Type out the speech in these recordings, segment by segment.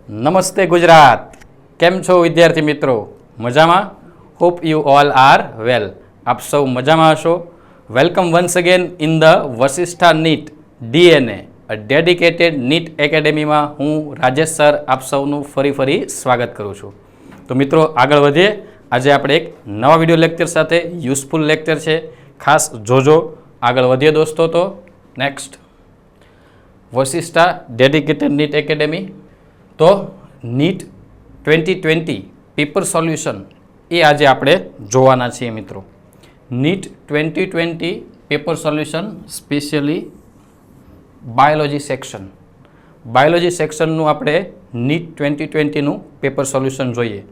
નમસ્તે ગુજરાત. કેમ છો વિદ્યાર્થી મિત્રો? મજામાં? Hope you all are well. આપ સૌ મજામાં હશો. Welcome once again in the Vashishtha NEET DNA, a dedicated NEET એકેડેમીમાં હું રાજેશ સર આપ સૌનું ફરી સ્વાગત કરું છું. તો મિત્રો આગળ વધીએ. આજે આપણે એક નવા વિડીયો લેક્ચર સાથે યુઝફુલ લેક્ચર છે, ખાસ જોજો. આગળ વધીએ દોસ્તો. તો next Vashishtha dedicated NEET academy. તો નીટ 2020 પેપર સોલ્યુશન એ આજે આપણે જોવાના છીએ મિત્રો. NEET 2020 paper solution specially biology section. Biology સેક્શનનું આપણે નીટ 2020નું પેપર સોલ્યુશન જોઈએ.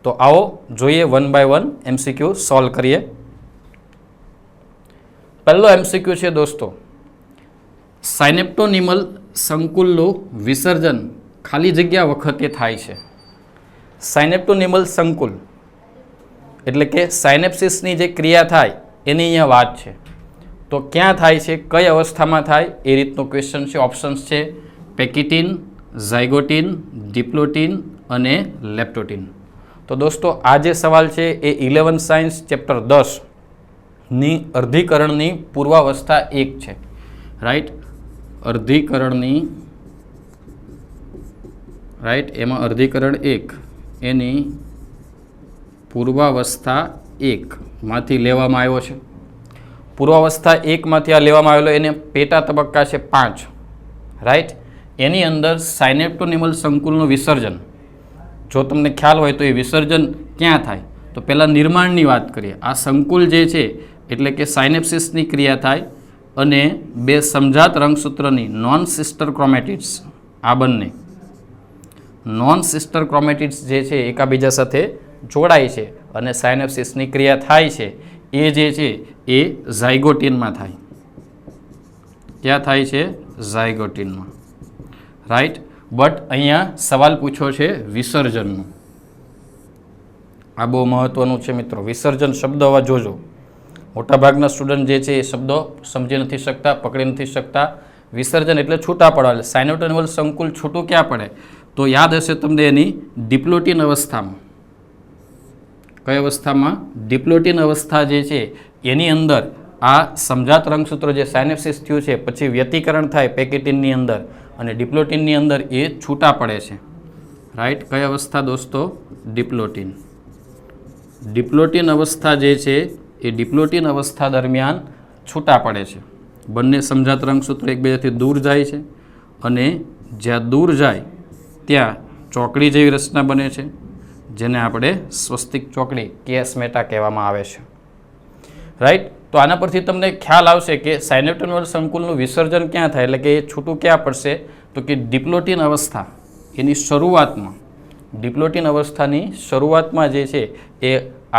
તો આવો જોઈએ one by one MCQ solve કરીએ. પહેલો MCQ છે દોસ્તો, સાયનેપ્ટોનિમલ સંકુલનું વિસર્જન ખાલી જગ્યા વખતે થાય છે. સાયનેપ્ટોનિમલ સંકુલ એટલે કે સાયનેપ્સિસની જે ક્રિયા થાય એની અહીંયા વાત છે. તો ક્યાં થાય છે, કઈ અવસ્થામાં થાય, એ રીતનો ક્વેશ્ચન છે. ઓપ્શન્સ છે પેકિટીન, ઝાયગોટીન, ડિપ્લોટીન અને લેપ્ટોટીન. તો દોસ્તો આ જે સવાલ છે એ 11 સાયન્સ ચેપ્ટર 10ની અર્ધીકરણની પૂર્વાવસ્થા 1 છે. રાઈટ, અર્ધીકરણની રાઈટ એમાં અર્ધીકરણ 1 એની પૂર્વાવસ્થા 1માંથી લેવામાં આવ્યો છે. પૂર્વાવસ્થા 1માંથી આ લેવામાં આવેલો, એને પેટા તબક્કા છે 5. રાઈટ, એની અંદર સાયનેપ્ટોનિમલ સંકુલનું વિસર્જન, જો તમને ખ્યાલ હોય તો એ વિસર્જન ક્યાં થાય? તો પહેલાં નિર્માણની વાત કરીએ. આ સંકુલ જે છે એટલે કે સાયનેપ્સિસની ક્રિયા થાય અને બે સમજાત રંગસૂત્રની નોન સિસ્ટર ક્રોમેટિડ્સ, આ બંને નોન સિસ્ટર ક્રોમેટિડ્સ જે છે એકાબીજા સાથે જોડાય છે અને સાયનેપ્સિસની ક્રિયા થાય છે. એ જે છે એ ઝાયગોટીનમાં થાય. ક્યાં થાય છે? ઝાયગોટીનમાં. રાઈટ, બટ અહીંયા સવાલ પૂછ્યો છે વિસર્જનનું. આ બહુ મહત્વનું છે મિત્રો. વિસર્જન શબ્દ હવે જોજો. મોટાભાગના સ્ટુડન્ટ જે છે એ શબ્દો સમજી નથી શકતા, પકડી નથી શકતા. વિસર્જન એટલે છૂટા પડવા. સાયનેપ્ટોનિમલ સંકુલ છૂટું ક્યાં પડે? તો યાદ હશે તમને એની ડિપ્લોટીન અવસ્થામાં. કઈ અવસ્થામાં? ડિપ્લોટીન અવસ્થા જે છે એની અંદર આ સમજાત રંગસૂત્રો જે સાયનેપ્સિસ થયું છે પછી વ્યતિકરણ થાય પેકેટીનની અંદર અને ડિપ્લોટીનની અંદર એ છૂટા પડે છે. રાઈટ, કઈ અવસ્થા દોસ્તો? ડિપ્લોટીન. ડિપ્લોટીન અવસ્થા જે છે એ ડિપ્લોટીન અવસ્થા દરમિયાન છૂટા પડે છે. બંને સમજાત રંગસૂત્રો એકબીજાથી દૂર જાય છે અને જ્યાં દૂર જાય ત્યાં ચોકડી જેવી રચના બને છે, જેને આપણે સ્વસ્તિક ચોકડી કેસ મેટા કહેવામાં આવે છે. રાઈટ, તો આના પરથી તમને ખ્યાલ આવશે કે સાયનેપ્ટોનિમલ સંકુલનું વિસર્જન ક્યાં થાય, એટલે કે એ છૂટું ક્યાં પડશે? તો કે ડિપ્લોટીન અવસ્થા એની શરૂઆતમાં, ડિપ્લોટીન અવસ્થાની શરૂઆતમાં જે છે એ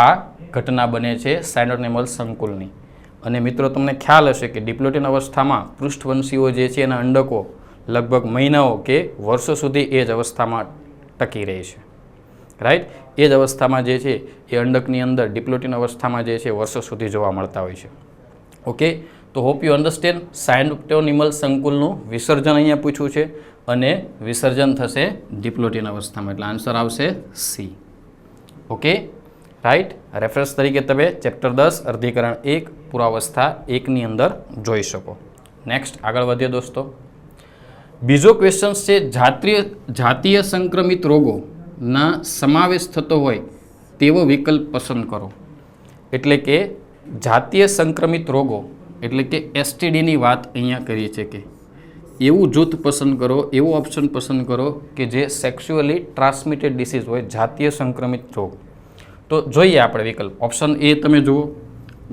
આ ઘટના બને છે સાયનેપ્ટોનિમલ સંકુલની. અને મિત્રો તમને ખ્યાલ હશે કે ડિપ્લોટીન અવસ્થામાં પૃષ્ઠવંશીઓ જે છે એના અંડકો લગભગ મહિનાઓ કે વર્ષો સુધી એ જ અવસ્થામાં ટકી રહે છે. રાઈટ, એ જ અવસ્થામાં જે છે એ અંડકની અંદર ડિપ્લોટીન અવસ્થામાં જે છે વર્ષો સુધી જોવા મળતા હોય છે. ઓકે, તો હોપ યુ અન્ડરસ્ટેન્ડ. સાયનેપ્ટોનિમલ સંકુલનું વિસર્જન અહીંયા પૂછ્યું છે અને વિસર્જન થશે ડિપ્લોટીન અવસ્થામાં, એટલે આન્સર આવશે સી. Okay, right. રેફરન્સ તરીકે તમે ચેપ્ટર 10 અર્ધીકરણ 1 પૂર્વાવસ્થા 1ની અંદર જોઈ શકો. નેક્સ્ટ આગળ વધીએ દોસ્તો. બીજો ક્વેશ્ચન છે જાતીય સંક્રમિત રોગોના સમાવેશ થતો હોય તેવો વિકલ્પ પસંદ કરો. એટલે કે જાતીય સંક્રમિત રોગો એટલે કે STDની વાત અહીંયા કરીએ છીએ કે એવું જૂથ પસંદ કરો, એવું ઓપ્શન પસંદ કરો કે જે સેક્સ્યુઅલી ટ્રાન્સમિટેડ ડિસીઝ હોય, જાતીય સંક્રમિત રોગ. તો જોઈએ આપણે વિકલ્પ. ઓપ્શન એ તમે જુઓ,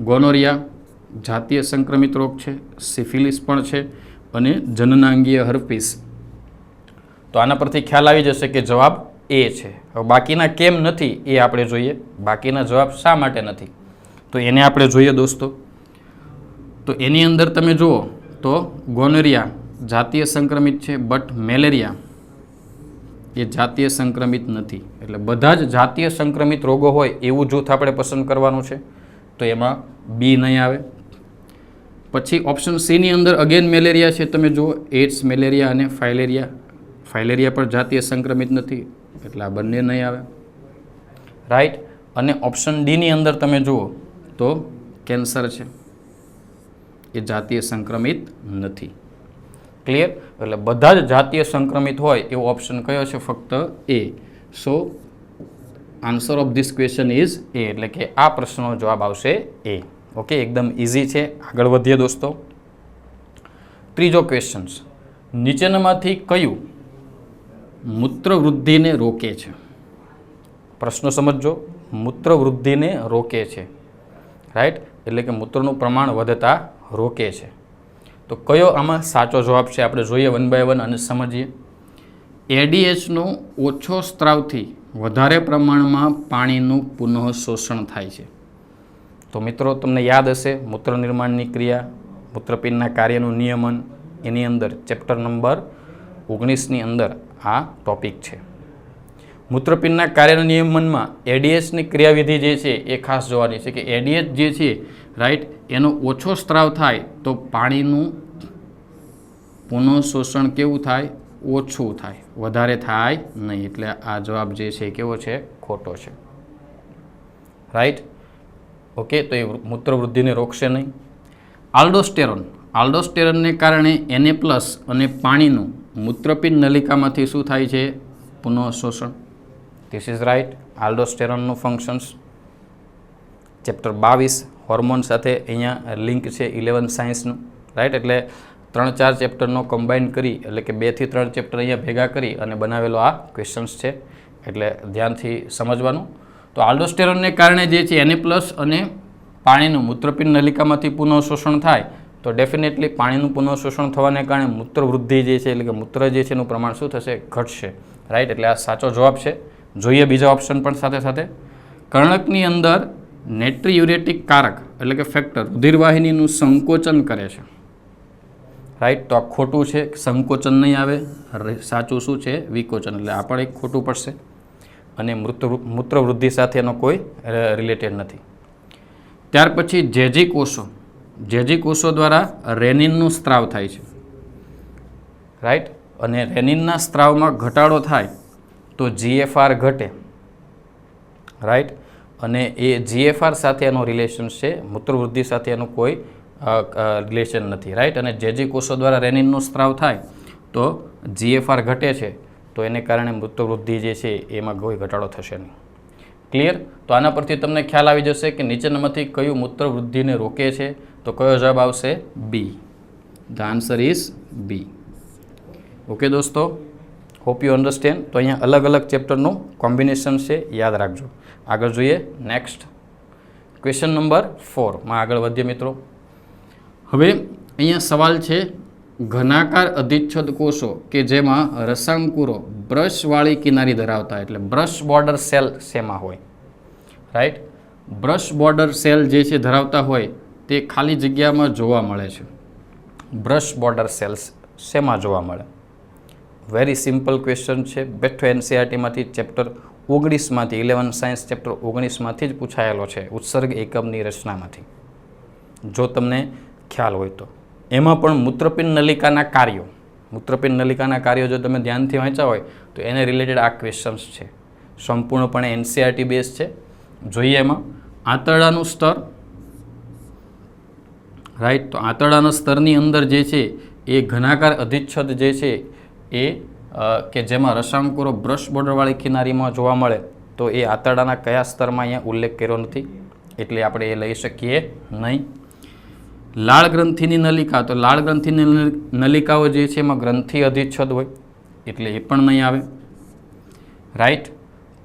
ગોનોરિયા જાતીય સંક્રમિત રોગ છે, સિફિલિસ પણ છે અને જનનાંગીય હર્પીસ. તો આના પરથી ખ્યાલ આવી જશે કે જવાબ એ છે. હવે બાકીના કેમ નથી એ આપણે જોઈએ. બાકીના જવાબ શા માટે નથી તો એને આપણે જોઈએ દોસ્તો. તો એની અંદર તમે જુઓ તો ગોનોરિયા જાતીય સંક્રમિત છે, બટ મેલેરિયા એ જાતીય સંક્રમિત નથી. એટલે બધા જ જાતીય સંક્રમિત રોગો હોય એવું જૂથ આપણે પસંદ કરવાનું છે. તો એમાં બી નહીં આવે. પછી ઓપ્શન સીની અંદર અગેન મેલેરિયા છે. તમે જુઓ એડ્સ, મેલેરિયા અને ફાઇલેરિયા પણ જાતીય સંક્રમિત નથી, એટલે આ બંને નહીં આવે, રાઈટ. અને ઓપ્શન ડીની અંદર તમે જુઓ તો કેન્સર છે, એ જાતીય સંક્રમિત નથી. ક્લિયર? એટલે બધા જ જાતીય સંક્રમિત હોય એવો ઓપ્શન કયો છે? ફક્ત A. So answer of this question is A, એટલે કે આ પ્રશ્નનો જવાબ આવશે એ. ઓકે, એકદમ ઇઝી છે. આગળ વધીએ દોસ્તો. ત્રીજો ક્વેશ્ચન, નીચેનામાંથી કયું મૂત્રવૃદ્ધિને રોકે છે? પ્રશ્નો સમજો. મૂત્રવૃદ્ધિને રોકે છે, રાઈટ, એટલે કે મૂત્રનું પ્રમાણ વધતા રોકે છે. તો કયો આમાં સાચો જવાબ છે આપણે જોઈએ વન બાય વન અને સમજીએ. એડીએચનો ઓછો સ્ત્રાવથી વધારે પ્રમાણમાં પાણીનું પુનઃ શોષણ થાય છે. તો મિત્રો તમને યાદ હશે મૂત્ર નિર્માણની ક્રિયા, મૂત્રપિંડના કાર્યનું નિયમન, એની અંદર ચેપ્ટર નંબર 19ની અંદર આ ટોપિક છે. મૂત્રપિંડના કાર્યના નિયમનમાં એડીએચની ક્રિયાવિધિ જે છે એ ખાસ જોવાની છે કે એડીએચ જે છે, રાઈટ, એનો ઓછો સ્ત્રાવ થાય તો પાણીનું પુનઃશોષણ કેવું થાય? ઓછું થાય, વધારે થાય નહીં. એટલે આ જવાબ જે છે કેવો છે? ખોટો છે, રાઈટ. ઓકે, તો એ મૂત્રવૃદ્ધિને રોકશે નહીં. આલ્ડોસ્ટેરોનને કારણે Na+ અને પાણીનું મૂત્રપિંડ નલિકામાંથી શું થાય છે? પુનઃશોષણ. This is right. આલ્ડોસ્ટેરોનનું ફંક્શન્સ ચેપ્ટર 22 હોર્મોન સાથે અહીંયા લિંક છે 11 સાયન્સનું, રાઈટ. એટલે 3-4 ચેપ્ટરનો કમ્બાઈન કરી, એટલે કે 2 થી 3 ચેપ્ટર અહીંયા ભેગા કરી અને બનાવેલો આ ક્વેશ્ચન્સ છે, એટલે ધ્યાનથી સમજવાનું. તો આલ્ડોસ્ટેરોનને કારણે જે છે Na+ અને પાણીનું મૂત્રપિંડ નલિકામાંથી પુનઃશોષણ થાય તો ડેફિનેટલી પાણીનું પુનઃશોષણ થવાને કારણે મૂત્રવૃદ્ધિ જે છે, એટલે કે મૂત્ર જે છે એનું પ્રમાણ શું થશે? ઘટશે, રાઈટ. એટલે આ સાચો જવાબ છે. જોઈએ બીજા ઓપ્શન પણ સાથે સાથે. કર્ણકની અંદર નેટ્રીયુરેટિક કારક એટલે કે ફેક્ટર રુધિરવાહિનીનું સંકોચન કરે છે, રાઈટ. તો આ ખોટું છે, સંકોચન નહીં આવે. સાચું શું છે? વિકોચન. એટલે આ પણ એક ખોટું પડશે અને મૂત્રવૃદ્ધિ સાથે એનો કોઈ રિલેટેડ નથી. ત્યાર પછી જેજી કોષો દ્વારા રેનિનનું સ્ત્રાવ થાય છે, રાઈટ. અને રેનિનના સ્ત્રાવમાં ઘટાડો થાય તો GFR ઘટે, રાઈટ. અને એ GFR સાથે એનો રિલેશન છે, મૂત્રવૃદ્ધિ સાથે એનું કોઈ રિલેશન નથી, રાઈટ. અને જેજી કોષો દ્વારા રેનિનનો સ્ત્રાવ થાય તો GFR ઘટે છે, તો એને કારણે મૂત્રવૃદ્ધિ જે છે એમાં કોઈ ઘટાડો થશે નહીં. ક્લિયર? તો આના પરથી તમને ખ્યાલ આવી જશે કે નીચેનામાંથી કયું મૂત્રવૃદ્ધિને રોકે છે. તો કયો જવાબ આવશે? B. The answer is B. Okay દોસ્તો, હોપ યુ અન્ડરસ્ટેન્ડ. તો અહીંયા અલગ અલગ ચેપ્ટરનું કોમ્બિનેશન છે, યાદ રાખજો. આગળ જોઈએ નેક્સ્ટ ક્વેશ્ચન નંબર 4માં આગળ વધીએ મિત્રો. હવે અહીંયા સવાલ છે ઘનાકાર અધિચ્છદ કોષો કે જેમાં રસાંકુરો બ્રશવાળી કિનારી ધરાવતા, એટલે બ્રશ બોર્ડર સેલ શેમાં હોય? રાઈટ. બ્રશ બોર્ડર સેલ જે છે ધરાવતા હોય તે ખાલી જગ્યામાં જોવા મળે છે. બ્રશ બોર્ડર સેલ્સ શેમાં જોવા મળે? વેરી સિમ્પલ ક્વેશ્ચન છે. બેઠો NCERTમાંથી ચેપ્ટર 19માંથી 11 સાયન્સ ચેપ્ટર 19માંથી જ પૂછાયેલો છે, ઉત્સર્ગ એકમની રચનામાંથી, જો તમને ખ્યાલ હોય તો. એમાં પણ મૂત્રપિંડ નલિકાના કાર્યો જો તમે ધ્યાનથી વાંચ્યા હોય તો એને રિલેટેડ આ ક્વેશ્ચન્સ છે. સંપૂર્ણપણે NCERT બેઝ છે. જોઈએ એમાં આંતરડાનું સ્તર, રાઈટ. તો આંતરડાના સ્તરની અંદર જે છે એ ઘનાકાર અધિચ્છદ જે છે એ કે જેમાં રસાંકુરો બ્રશ બોર્ડરવાળી કિનારીમાં જોવા મળે તો એ આંતરડાના કયા સ્તરમાં અહીંયા ઉલ્લેખ કર્યો નથી, એટલે આપણે એ લઈ શકીએ નહીં. લાળ ગ્રંથિની નલિકા, તો લાળ ગ્રંથિની નલિકાઓ જે છે એમાં ગ્રંથિ અધિચ્છદ હોય એટલે એ પણ નહીં આવે, રાઈટ.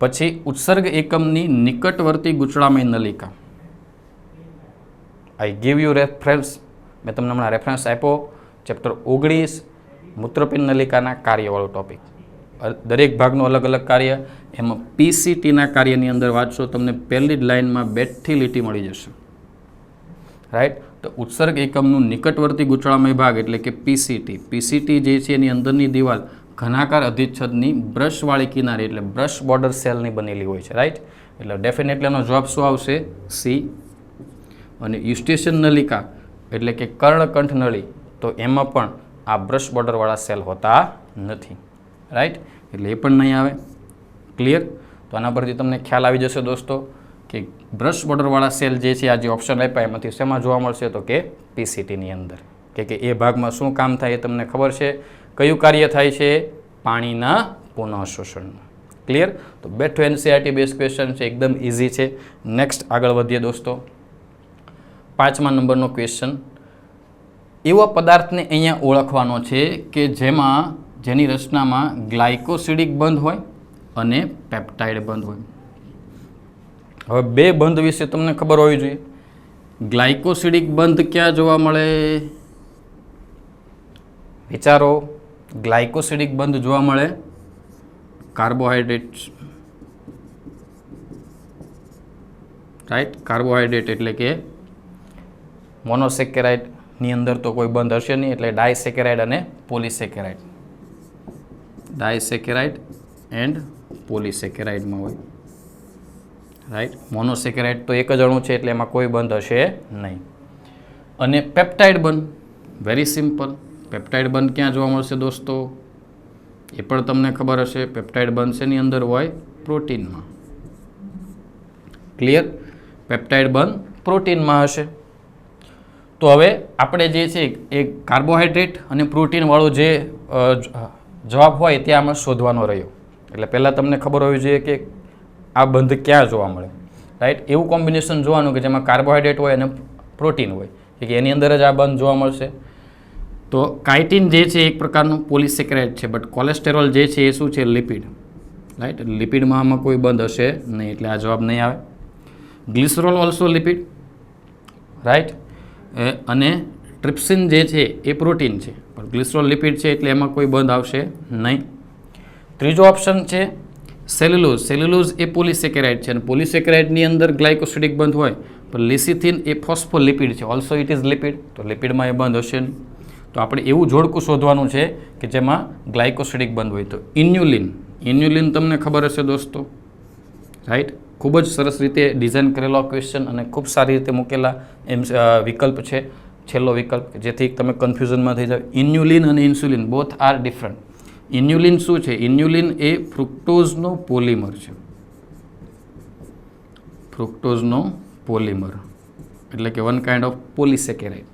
પછી ઉત્સર્ગ એકમની નિકટવર્તી ગૂંચળામય નલિકા. આઈ ગીવ યુ રેફરન્સ, મેં તમને હમણાં રેફરન્સ આપ્યો ચેપ્ટર 19 મૂત્રપિંડ નલિકાના કાર્યવાળો ટોપિક. દરેક ભાગનું અલગ અલગ કાર્ય, એમાં PCTના કાર્યની અંદર વાંચશો તમને પહેલી જ લાઇનમાં બેઠી લીટી મળી જશે, રાઈટ. તો ઉત્સર્ગ એકમનું નિકટવર્તી ગૂંચળામય ભાગ એટલે કે PCT જે છે એની અંદરની દિવાલ ઘનાકાર અધિચ્છદની બ્રશવાળી કિનારી એટલે બ્રશ બોર્ડર સેલની બનેલી હોય છે, રાઈટ. એટલે ડેફિનેટલી એનો જવાબ શું આવશે? સી. અને યુસ્ટેશન નલિકા એટલે કે કર્ણકંઠ નળી, તો એમાં પણ આ બ્રશ બોર્ડરવાળા સેલ હોતા નથી. રાઈટ, એટલે એ પણ નહીં આવે. ક્લિયર? તો આના પરથી તમને ખ્યાલ આવી જશે દોસ્તો કે બ્રશ બોર્ડરવાળા સેલ જે છે, આ જે ઓપ્શન આપ્યા એમાંથી શેમાં જોવા મળશે, તો કે પીસીટીની અંદર. કે એ ભાગમાં શું કામ થાય એ તમને ખબર છે. કયું કાર્ય થાય છે? પાણીના પુનઃશોષણનું. ક્લિયર? તો બેઠો એનસીઆરટી બેઝ ક્વેશ્ચન છે, એકદમ ઇઝી છે. નેક્સ્ટ આગળ વધીએ દોસ્તો. 5મા નંબરનો ક્વેશ્ચન. એવા પદાર્થને અહીંયા ઓળખવાનો છે કે જેની રચનામાં ગ્લાયકોસિડિક બંધ હોય અને પેપ્ટાઇડ બંધ હોય. હવે બે બંધ વિશે તમને ખબર હોવી જોઈએ. ગ્લાયકોસિડિક બંધ ક્યાં જોવા મળે? વિચારો. ગ્લાયકોસિડિક બંધ જોવા મળે કાર્બોહાઈડ્રેટ. રાઈટ, કાર્બોહાઈડ્રેટ એટલે કે મોનોસેકેરાઇડ ની અંદર તો કોઈ બંધ હશે નહીં, એટલે ડાયસેકેરાઇડ અને પોલીસેકેરાઇડ. ડાયસેકેરાઇડ એન્ડ પોલીસેકેરાઇડમાં હોય. રાઈટ, મોનોસેકેરાઇડ તો એક જ અણુ છે એટલે એમાં કોઈ બંધ હશે નહીં. અને પેપ્ટાઇડ બંધ, વેરી સિમ્પલ. પેપ્ટાઇડ બંધ ક્યાં જોવા મળશે દોસ્તો? એ પણ તમને ખબર હશે. પેપ્ટાઇડ બંધ શેની અંદર હોય? પ્રોટીનમાં. ક્લિયર? પેપ્ટાઇડ બંધ પ્રોટીનમાં હશે. તો હવે આપણે જે છે એ કાર્બોહાઈડ્રેટ અને પ્રોટીનવાળો જે જવાબ હોય તે આમાં શોધવાનો રહ્યો. એટલે પહેલાં તમને ખબર હોવી જોઈએ કે આ બંધ ક્યાં જોવા મળે. રાઈટ, એવું કોમ્બિનેશન જોવાનું કે જેમાં કાર્બોહાઈડ્રેટ હોય અને પ્રોટીન હોય, કે એની અંદર જ આ બંધ જોવા મળશે. તો કાઇટિન જે છે એક પ્રકારનું પોલીસેકેરાઇડ છે, બટ કોલેસ્ટેરોલ જે છે એ શું છે? લિપિડ. રાઈટ, લિપિડમાં આમાં કોઈ બંધ હશે નહીં, એટલે આ જવાબ નહીં આવે. Glycerol also lipid. રાઈટ, અને ટ્રિપ્સિન જે છે એ પ્રોટીન છે, પણ ગ્લિસરોલ લિપિડ છે એટલે એમાં કોઈ બંધ આવશે નહીં. ત્રીજો ઓપ્શન છે સેલ્યુલોઝ. સેલ્યુલોઝ એ પોલીસેકેરાઇડ છે, અને પોલીસેકેરાઇડની અંદર ગ્લાયકોસિડિક બંધ હોય, પણ લિસિથિન એ ફોસ્ફોલિપિડ છે, ઓલ્સો ઇટ ઇઝ લિપિડ. તો લિપિડમાં એ બંધ હશે નહીં. તો આપણે એવું જોડકું શોધવાનું છે કે જેમાં ગ્લાયકોસિડિક બંધ હોય. તો ઇન્યુલિન. ઇન્યુલિન તમને ખબર હશે દોસ્તો. રાઈટ, ખૂબ જ સરસ રીતે ડિઝાઇન કરેલો ક્વેશ્ચન અને ખૂબ સારી રીતે મૂકેલા વિકલ્પ છે, છેલ્લો વિકલ્પ, જેથી તમે કન્ફ્યુઝનમાં થઈ જાવ. ઇન્યુલિન અને ઇન્સ્યુલિન બોથ આર ડિફરન્ટ. ઇન્યુલિન શું છે? ઇન્યુલિન એ ફ્રુક્ટોઝનો પોલિમર છે. ફ્રુક્ટોઝનો પોલિમર એટલે કે વન કાઇન્ડ ઓફ પોલીસેકેરાઇડ.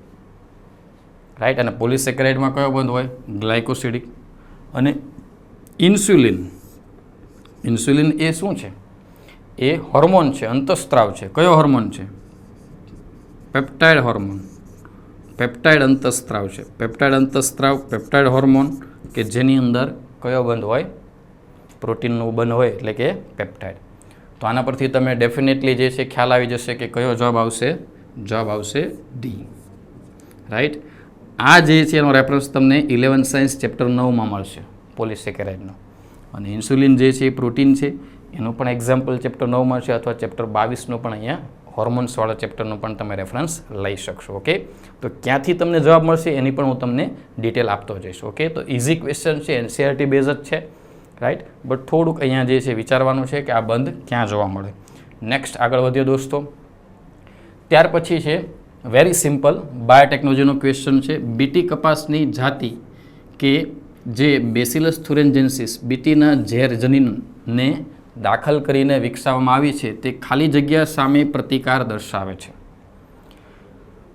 રાઈટ, અને પોલીસેકેરાઇડમાં કયો બંધ હોય? ગ્લાયકોસિડિક. અને ઇન્સ્યુલિન. ઇન્સ્યુલિન એ શું છે? એ હોર્મોન છે, અંતઃસ્ત્રાવ છે. કયો હોર્મોન છે? Peptide hormone. પેપ્ટાઇડ અંતઃસ્ત્રાવ છે. પેપ્ટાઇડ અંતઃસ્ત્રાવ, પેપ્ટાઇડ હોર્મોન, કે જેની અંદર કયો બંધ હોય? પ્રોટીનનું બંધ હોય, એટલે કે પેપ્ટાઇડ. તો આના પરથી તમે ડેફિનેટલી જે છે ખ્યાલ આવી જશે કે કયો જવાબ આવશે. જવાબ આવશે ડી. રાઈટ, આ જે છે એનો રેફરન્સ તમને 11 સાયન્સ ચેપ્ટર 9માં મળશે, પોલીસેકેરાઇડનો. અને ઇન્સ્યુલિન જે છે એ પ્રોટીન છે, એનું પણ એક્ઝામ્પલ ચેપ્ટર 9માં છે, અથવા ચેપ્ટર 22નું પણ અહીંયા હોર્મોન્સવાળા ચેપ્ટરનું પણ તમે રેફરન્સ લઈ શકશો. ઓકે, તો ક્યાંથી તમને જવાબ મળશે એની પણ હું તમને ડિટેલ આપતો જઈશ. ઓકે, તો ઇઝી ક્વેશ્ચન છે, એનસીઆરટી બેઝ જ છે. રાઈટ, બટ થોડુંક અહીંયા જે છે વિચારવાનું છે કે આ બંધ ક્યાં જોવા મળે. નેક્સ્ટ આગળ વધીએ દોસ્તો. ત્યાર પછી છે વેરી સિમ્પલ બાયોટેકનોલોજીનો ક્વેશ્ચન છે. બીટી કપાસની જાતિ કે જે બેસિલસ થુરેન્જેન્સિસ બીટીના ઝેર જનીનને દાખલ કરીને વિકસાવવામાં આવી છે, તે ખાલી જગ્યા સામે પ્રતિકાર દર્શાવે છે.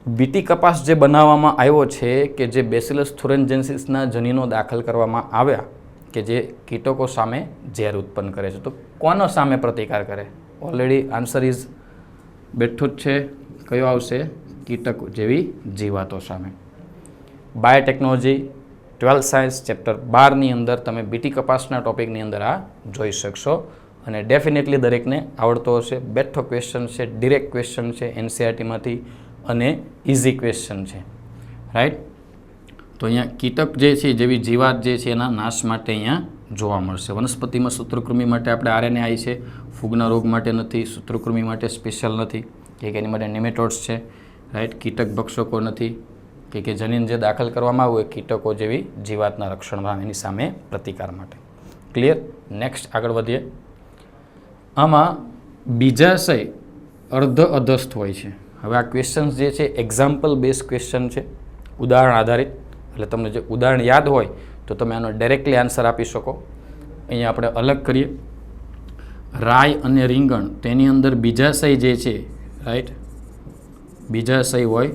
બીટી કપાસ જે બનાવવામાં આવ્યો છે કે જે બેસિલસ થુરેન્જેન્સિસના જનીનો દાખલ કરવામાં આવ્યા કે જે કીટકો સામે ઝેર ઉત્પન્ન કરે છે, તો કોનો સામે પ્રતિકાર કરે? ઓલરેડી આન્સર ઇઝ બેઠો જ છે. કયો આવશે? કીટકો જેવી જીવાતો સામે. બાયોટેકનોલોજી 12 સાયન્સ ચેપ્ટર 12ની અંદર તમે બીટી કપાસના ટોપિકની અંદર આ જોઈ શકશો. અને ડેફિનેટલી દરેકને આવડતો હશે. બેઠો ક્વેશ્ચન છે, ડિરેક્ટ ક્વેશ્ચન છે એનસીઆરટીમાંથી, અને ઇઝી ક્વેશ્ચન છે. રાઈટ, તો અહીંયા કીટક જે છે જેવી જીવાત જે છે એના નાશ માટે અહીંયા જોવા મળશે. વનસ્પતિમાં સૂત્રકૃમિ માટે આપણે આરએનએ આવી છે, ફૂગના રોગ માટે નથી, સૂત્રકૃમિ માટે સ્પેશિયલ નથી, કે એની માટે નેમેટોડ્સ છે. રાઈટ, કીટક ભક્ષકો નથી, કે જનીન જે દાખલ કરવામાં આવ્યું એ કીટકો જેવી જીવાતના રક્ષણમાં એની સામે પ્રતિકાર માટે. ક્લિયર? નેક્સ્ટ આગળ વધીએ. આમાં બીજાશય અર્ધ અધસ્થ હોય છે. હવે આ ક્વેશ્ચન્સ જે છે એક્ઝામ્પલ બેઝ ક્વેશ્ચન છે, ઉદાહરણ આધારિત. એટલે તમને જે ઉદાહરણ યાદ હોય તો તમે આનો ડાયરેક્ટલી આન્સર આપી શકો. અહીંયા આપણે અલગ કરીએ. રાય અને રીંગણ તેની અંદર બીજાશય જે છે, રાઈટ, બીજાશય હોય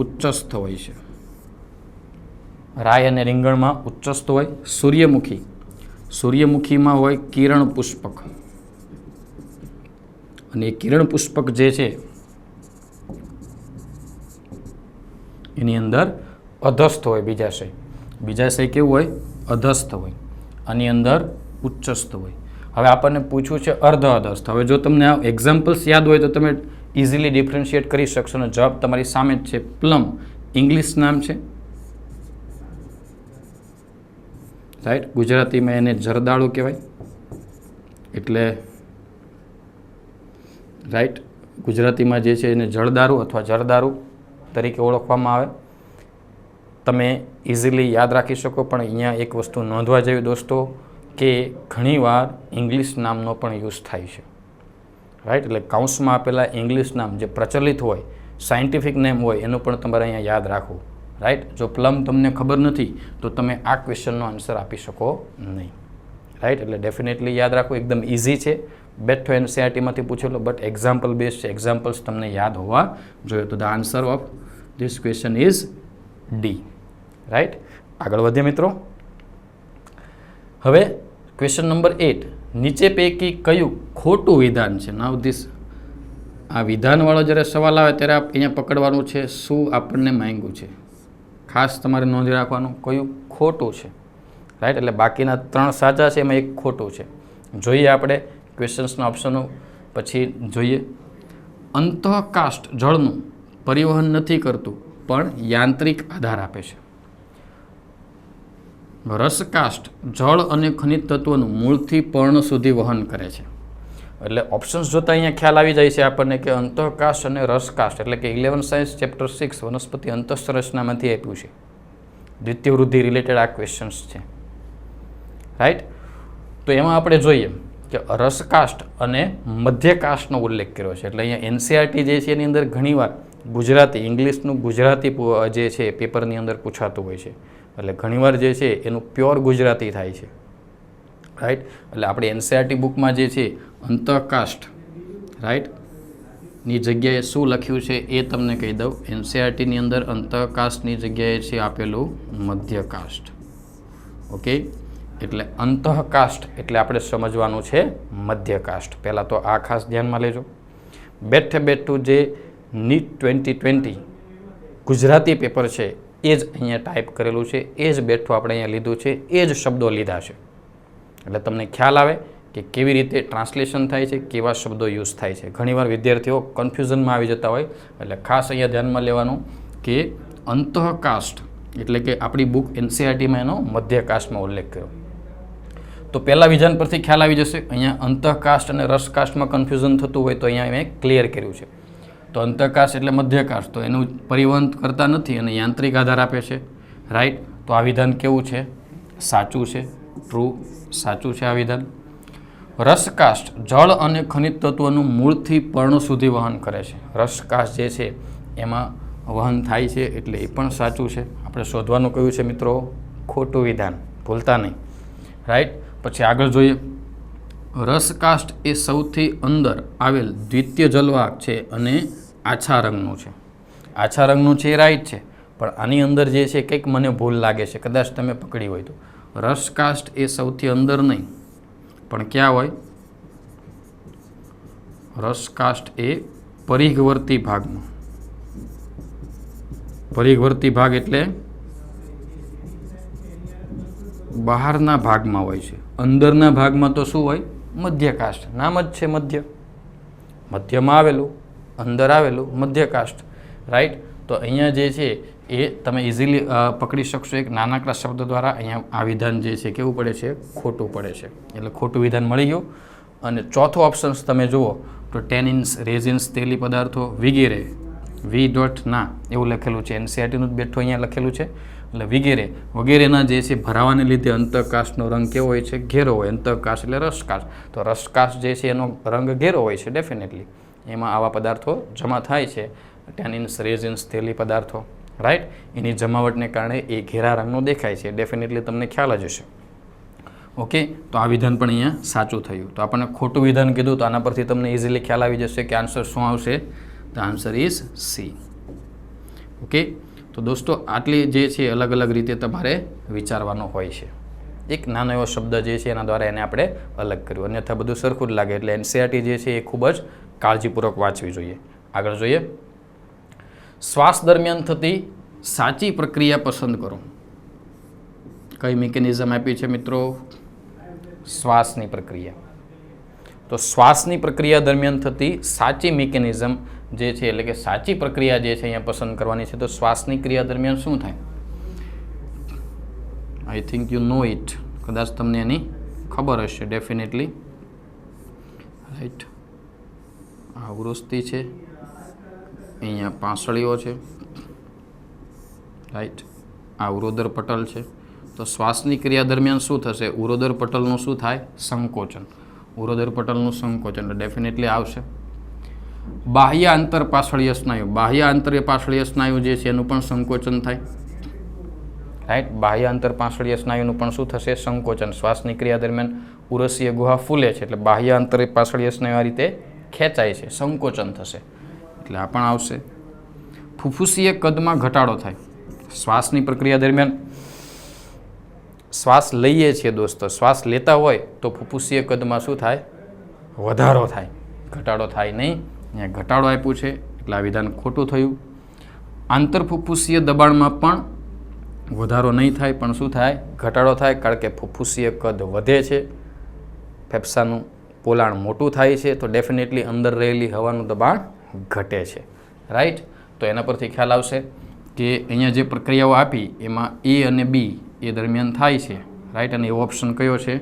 ઉચ્ચસ્થ હોય છે. રાય અને રીંગણમાં ઉચ્ચસ્થ હોય. સૂર્યમુખીમાં હોય કિરણ પુષ્પક, અને એ કિરણ પુષ્પક જે છે એની અંદર અધસ્થ હોય બીજાશય કેવું હોય? અધસ્થ હોય. આની અંદર ઉચ્ચસ્થ હોય. હવે આપણને પૂછ્યું છે અર્ધ અધસ્થ. હવે જો તમને આ એક્ઝામ્પલ્સ યાદ હોય તો તમે ઇઝીલી ડિફરન્શિએટ કરી શકશો, અને જવાબ તમારી સામે જ છે. પ્લમ ઇંગ્લિશ નામ છે, રાઈટ. ગુજરાતીમાં એને જરદાળુ કહેવાય, એટલે રાઈટ ગુજરાતીમાં જે છે એને જળદારૂ અથવા જરદારૂ તરીકે ઓળખવામાં આવે. તમે ઇઝીલી યાદ રાખી શકો. પણ અહીંયા એક વસ્તુ નોંધવા જેવી દોસ્તો, કે ઘણીવાર ઇંગ્લિશ નામનો પણ યુઝ થાય છે, રાઈટ. એટલે કાઉન્સમાં આપેલા ઇંગ્લિશ નામ જે પ્રચલિત હોય, સાયન્ટિફિક નેમ હોય, એનું પણ તમારે અહીંયા યાદ રાખવું, રાઈટ. જો પ્લમ તમને ખબર નથી તો તમે આ ક્વેશ્ચનનો આન્સર આપી શકો નહીં, રાઈટ. એટલે ડેફિનેટલી યાદ રાખવું. એકદમ ઇઝી છે, બેઠો એનસીઆરટીમાંથી પૂછેલો, બટ એક્ઝામ્પલ બેઝ છે. એક્ઝામ્પલ્સ તમને યાદ હોવા જોઈએ. તો the answer of this question is D, right. આગળ વધીએ મિત્રો. હવે ક્વેશ્ચન નંબર 8, નીચે પૈકી કયું ખોટું વિધાન છે? નાવ ધીસ, આ વિધાનવાળો જ્યારે સવાલ આવે ત્યારે અહીંયા પકડવાનું છે શું આપણને માંગ્યું છે. ખાસ તમારે નોંધી રાખવાનું કયું ખોટું છે, રાઈટ. એટલે બાકીના 3 સાચા છે, એમાં એક ખોટું છે. જોઈએ આપણે ક્વેશ્ચન્સના ઓપ્શનો પછી જોઈએ. અંતઃકાષ્ઠ જળનું પરિવહન નથી કરતું પણ યાંત્રિક આધાર આપે છે. રસકાષ્ઠ જળ અને ખનિજ તત્વોનું મૂળથી પર્ણ સુધી વહન કરે છે. એટલે ઓપ્શન્સ જોતા અહીંયા ખ્યાલ આવી જાય છે આપણને કે અંતઃકાષ્ઠ અને રસકાષ્ઠ, એટલે કે 11 સાયન્સ ચેપ્ટર 6 વનસ્પતિ અંતઃસંરચનામાંથી આપ્યું છે. દ્વિતીય વૃદ્ધિ રિલેટેડ આ ક્વેશ્ચન્સ છે, રાઈટ. તો એમાં આપણે જોઈએ કે રસકાષ્ઠ અને મધ્યકાષ્ઠનો ઉલ્લેખ કર્યો છે. એટલે અહીંયા એનસીઆરટી જે છે એની અંદર ઘણીવાર ગુજરાતી, ઇંગ્લિશનું ગુજરાતી જે છે પેપરની અંદર પૂછાતું હોય છે. એટલે ઘણીવાર જે છે એનું પ્યોર ગુજરાતી થાય છે, રાઈટ. એટલે આપણે એનસીઆરટી બુકમાં જે છે અંતઃકાષ્ઠ, રાઈટ, ની જગ્યાએ શું લખ્યું છે એ તમને કહી દઉં. એનસીઆરટીની અંદર અંતઃકાષ્ઠની જગ્યાએ છે આપેલું મધ્યકાષ્ઠ. ઓકે, એટલે અંતઃકાષ્ઠ એટલે આપણે સમજવાનું છે મધ્યકાષ્ઠ. પહેલાં તો આ ખાસ ધ્યાનમાં લેજો. બેઠું જે નીટ 2020 ગુજરાતી પેપર છે એ જ અહીંયા ટાઈપ કરેલું છે, એ જ બેઠું આપણે અહીંયા લીધું છે, એ જ શબ્દો લીધા છે. એટલે તમને ખ્યાલ આવે કે કેવી રીતે ટ્રાન્સલેશન થાય છે, કેવા શબ્દો યુઝ થાય છે. ઘણીવાર વિદ્યાર્થીઓ કન્ફ્યુઝનમાં આવી જતા હોય, એટલે ખાસ અહીંયા ધ્યાનમાં લેવાનું કે અંતઃકાષ્ઠ એટલે કે આપણી બુક એનસીઆરટીમાં એનો મધ્યકાષ્ઠમાં ઉલ્લેખ કર્યો. તો પહેલા વિધાન પરથી ખ્યાલ આવી જશે. અહીંયા અંતઃકાષ્ઠ અને રસકાષ્ઠમાં કન્ફ્યુઝન થતું હોય તો અહીંયા મેં ક્લિયર કર્યું છે. તો અંતઃકાષ્ઠ એટલે મધ્યકાષ્ઠ, તો એનું પરિવહન કરતા નથી અને યાંત્રિક આધાર આપે છે, રાઈટ. તો આ વિધાન કેવું છે? સાચું છે, ટ્રુ, સાચું છે આ વિધાન. રસકાષ્ઠ જળ અને ખનિજ તત્વોનું મૂળથી પર્ણ સુધી વહન કરે છે. રસકાષ્ઠ જે છે એમાં વહન થાય છે, એટલે એ પણ સાચું છે. આપણે શોધવાનું કહ્યું છે મિત્રો ખોટું વિધાન, ભૂલતા નહીં, રાઈટ. પછી આગળ જોઈએ. રસકાષ્ઠ એ સૌથી અંદર આવેલ દ્વિતીય જલવાહક છે અને આછા રંગનું છે. આછા રંગનું છે એ રાઈટ છે, પણ આની અંદર જે છે કંઈક મને ભૂલ લાગે છે, કદાચ તમે પકડી હોય તો. રસકાષ્ઠ એ સૌથી અંદર નહીં, પણ ક્યાં હોય? રસકાષ્ઠ એ પરિઘવર્તી ભાગમાં. પરિઘવર્તી ભાગ એટલે બહારના ભાગમાં હોય છે. અંદરના ભાગમાં તો શું હોય? મધ્યકાષ્ઠ. નામ જ છે મધ્ય, મધ્યમાં આવેલું, અંદર આવેલું મધ્યકાષ્ઠ, રાઈટ. તો અહીંયા જે છે એ તમે ઇઝીલી પકડી શકશો એક નાનકડા શબ્દ દ્વારા. અહીંયા આ વિધાન જે છે કેવું પડે છે? ખોટું પડે છે. એટલે ખોટું વિધાન મળી ગયું. અને ચોથો ઓપ્શન્સ તમે જુઓ તો ટેનિન્સ, રેઝિન્સ, તેલી પદાર્થો વગેરે, વી ડોટ ના એવું લખેલું છે. એનસીઆરટીનું જ બેઠું અહીંયા લખેલું છે. એટલે વગેરે વગેરેના જે છે ભરાવાને લીધે અંતઃકાષ્ઠનો રંગ કેવો હોય છે? ઘેરો હોય. અંતઃકાષ્ઠ એટલે રસકાષ્ઠ, તો રસકાષ્ઠ જે છે એનો રંગ ઘેરો હોય છે ડેફિનેટલી. એમાં આવા પદાર્થો જમા થાય છે, ટેનિન્સ, રેઝિન્સ, તેલી પદાર્થો, રાઈટ. એની જમાવટને કારણે એ ઘેરા રંગનો દેખાય છે, ડેફિનેટલી તમને ખ્યાલ જ હશે. ઓકે, તો આ વિધાન પણ અહીંયા સાચું થયું. તો આપણને ખોટું વિધાન કીધું તો આના પરથી તમને ઇઝીલી ખ્યાલ આવી જશે કે આન્સર શું આવશે. The answer is C. Okay, તો દોસ્તો આટલી જે છે અલગ અલગ રીતે તમારે વિચારવાનો હોય છે. એક નાનો એવો શબ્દ જે છે એના દ્વારા એને આપણે અલગ કર્યું, અન્યથા બધું સરખું જ લાગે. એટલે એનસીઆરટી જે છે એ ખૂબ જ કાળજીપૂર્વક વાંચવી જોઈએ. આગળ જોઈએ. શ્વાસ દરમિયાન થતી સાચી પ્રક્રિયા પસંદ કરો. કઈ મિકેનિઝમ આપી છે મિત્રો? શ્વાસની પ્રક્રિયા. તો શ્વાસની પ્રક્રિયા દરમિયાન થતી સાચી મિકેનિઝમ જે છે એટલે કે સાચી પ્રક્રિયા જે છે અહીંયા પસંદ કરવાની છે. તો શ્વાસની ક્રિયા દરમિયાન શું થાય? I think you know it. કદાચ તમને એની ખબર હશે ડેફિનેટલી. રાઈટ, આ વૃષ્ટિ છે, અહીંયા પાંસળીઓ છે, રાઈટ, આ ઉરોદર પટલ છે. તો શ્વાસની ક્રિયા દરમિયાન શું થશે? ઉરોદર પટલનું શું થાય? સંકોચન. ઉરોદર પટલનું સંકોચન ડેફિનેટલી આવશે. બાહ્ય આંતરપાર્શ્વીય સ્નાયુ. બાહ્ય આંતરપાર્શ્વીય સ્નાયુ જે છે એનું પણ સંકોચન થાય. રાઈટ, બાહ્ય આંતરપાર્શ્વીય સ્નાયુનું પણ શું થશે? સંકોચન. શ્વાસની ક્રિયા દરમિયાન ઉરસીય ગુહા ફૂલે છે એટલે બાહ્ય આંતરપાર્શ્વીય સ્નાયુ આ રીતે ખેંચાય છે, સંકોચન થશે એટલે આ પણ આવશે. ફુફ્ફુસીય કદમાં ઘટાડો થાય. શ્વાસની પ્રક્રિયા દરમિયાન શ્વાસ લઈએ છીએ દોસ્તો, શ્વાસ લેતા હોય તો ફુફ્ફુસીય કદમાં શું થાય? વધારો થાય, ઘટાડો થાય નહીં. અહીંયા ઘટાડો આપ્યું છે એટલે આ વિધાન ખોટું થયું. આંતરફુફ્ફુસીય દબાણમાં પણ વધારો નહીં થાય પણ શું થાય? ઘટાડો થાય, કારણ કે ફુફ્ફુસીય કદ વધે છે, ફેફસાનું પોલાણ મોટું થાય છે તો ડેફિનેટલી અંદર રહેલી હવાનું દબાણ ઘટે છે. રાઈટ, તો એના પરથી ખ્યાલ આવશે કે અહીંયા જે પ્રક્રિયાઓ આપી એમાં એ અને બી એ દરમિયાન થાય છે. રાઈટ, અને એવો ઓપ્શન કયો છે?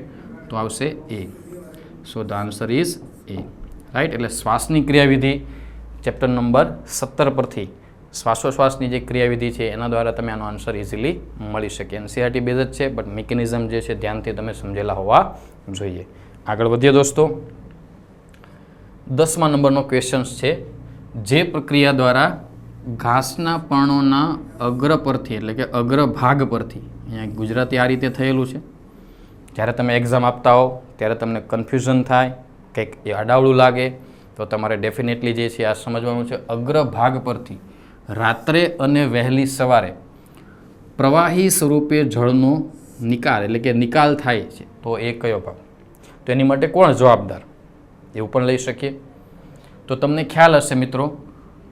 તો આવશે A. So the answer is A. Right, એટલે શ્વાસની ક્રિયાવિધિ ચેપ્ટર નંબર 17 પરથી શ્વાસોશ્વાસની જે ક્રિયાવિધિ છે એના દ્વારા તમે આનો આન્સર ઇઝીલી મળી શકે. એનસીઆરટી બેઝ જ છે બટ મિકેનિઝમ જે છે ધ્યાનથી તમે સમજેલા હોવા જોઈએ. આગળ વધીએ દોસ્તો. 10મા નંબરનો ક્વેશ્ચન્સ છે. જે પ્રક્રિયા દ્વારા ઘાસના પર્ણોના અગ્ર પરથી એટલે કે અગ્રભાગ પરથી, અહીંયા ગુજરાતી આ રીતે થયેલું છે. જ્યારે તમે એક્ઝામ આપતા હો ત્યારે તમને કન્ફ્યુઝન થાય, કંઈક એ અડાવડું લાગે તો તમારે ડેફિનેટલી જે છે આ સમજવાનું છે. અગ્રભાગ પરથી રાત્રે અને વહેલી સવારે પ્રવાહી સ્વરૂપે જળનો નિકાલ એટલે કે નિકાલ થાય છે તો એ કયો ભાગ? તો એની માટે કોણ જવાબદાર એવું પણ લઈ શકીએ. તો તમને ખ્યાલ હશે મિત્રો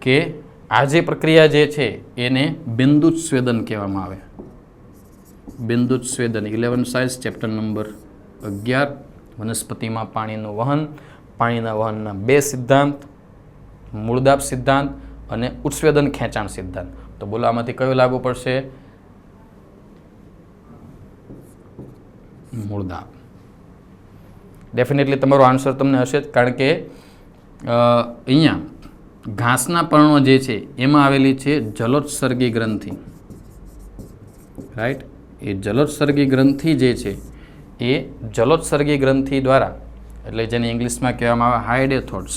કે આ જે પ્રક્રિયા જે છે એને બિંદુચ્છેદન કહેવામાં આવે. બિંદુચ્છેદન 11 સાયન્સ ચેપ્ટર નંબર 11. વનસ્પતિમાં પાણીનું વહન, પાણીના વહનના 2 સિદ્ધાંત, મૂળદાબ સિદ્ધાંત અને ઉત્સ્વેદન ખેંચાણ સિદ્ધાંત. તો બોલો આમાંથી કયો લાગુ પડશે? મૂળદાબ. ડેફિનેટલી તમારો આન્સર તમને હશે જ, કારણ કે અહીંયા ઘાસના પર્ણો જે છે એમાં આવેલી છે જલોત્સર્ગી ગ્રંથિ. રાઈટ, એ જલોત્સર્ગી ગ્રંથિ જે છે એ જલોત્સર્ગી ગ્રંથિ દ્વારા એટલે જેને ઇંગ્લિશમાં કહેવામાં આવે હાઇડેથોડ્સ.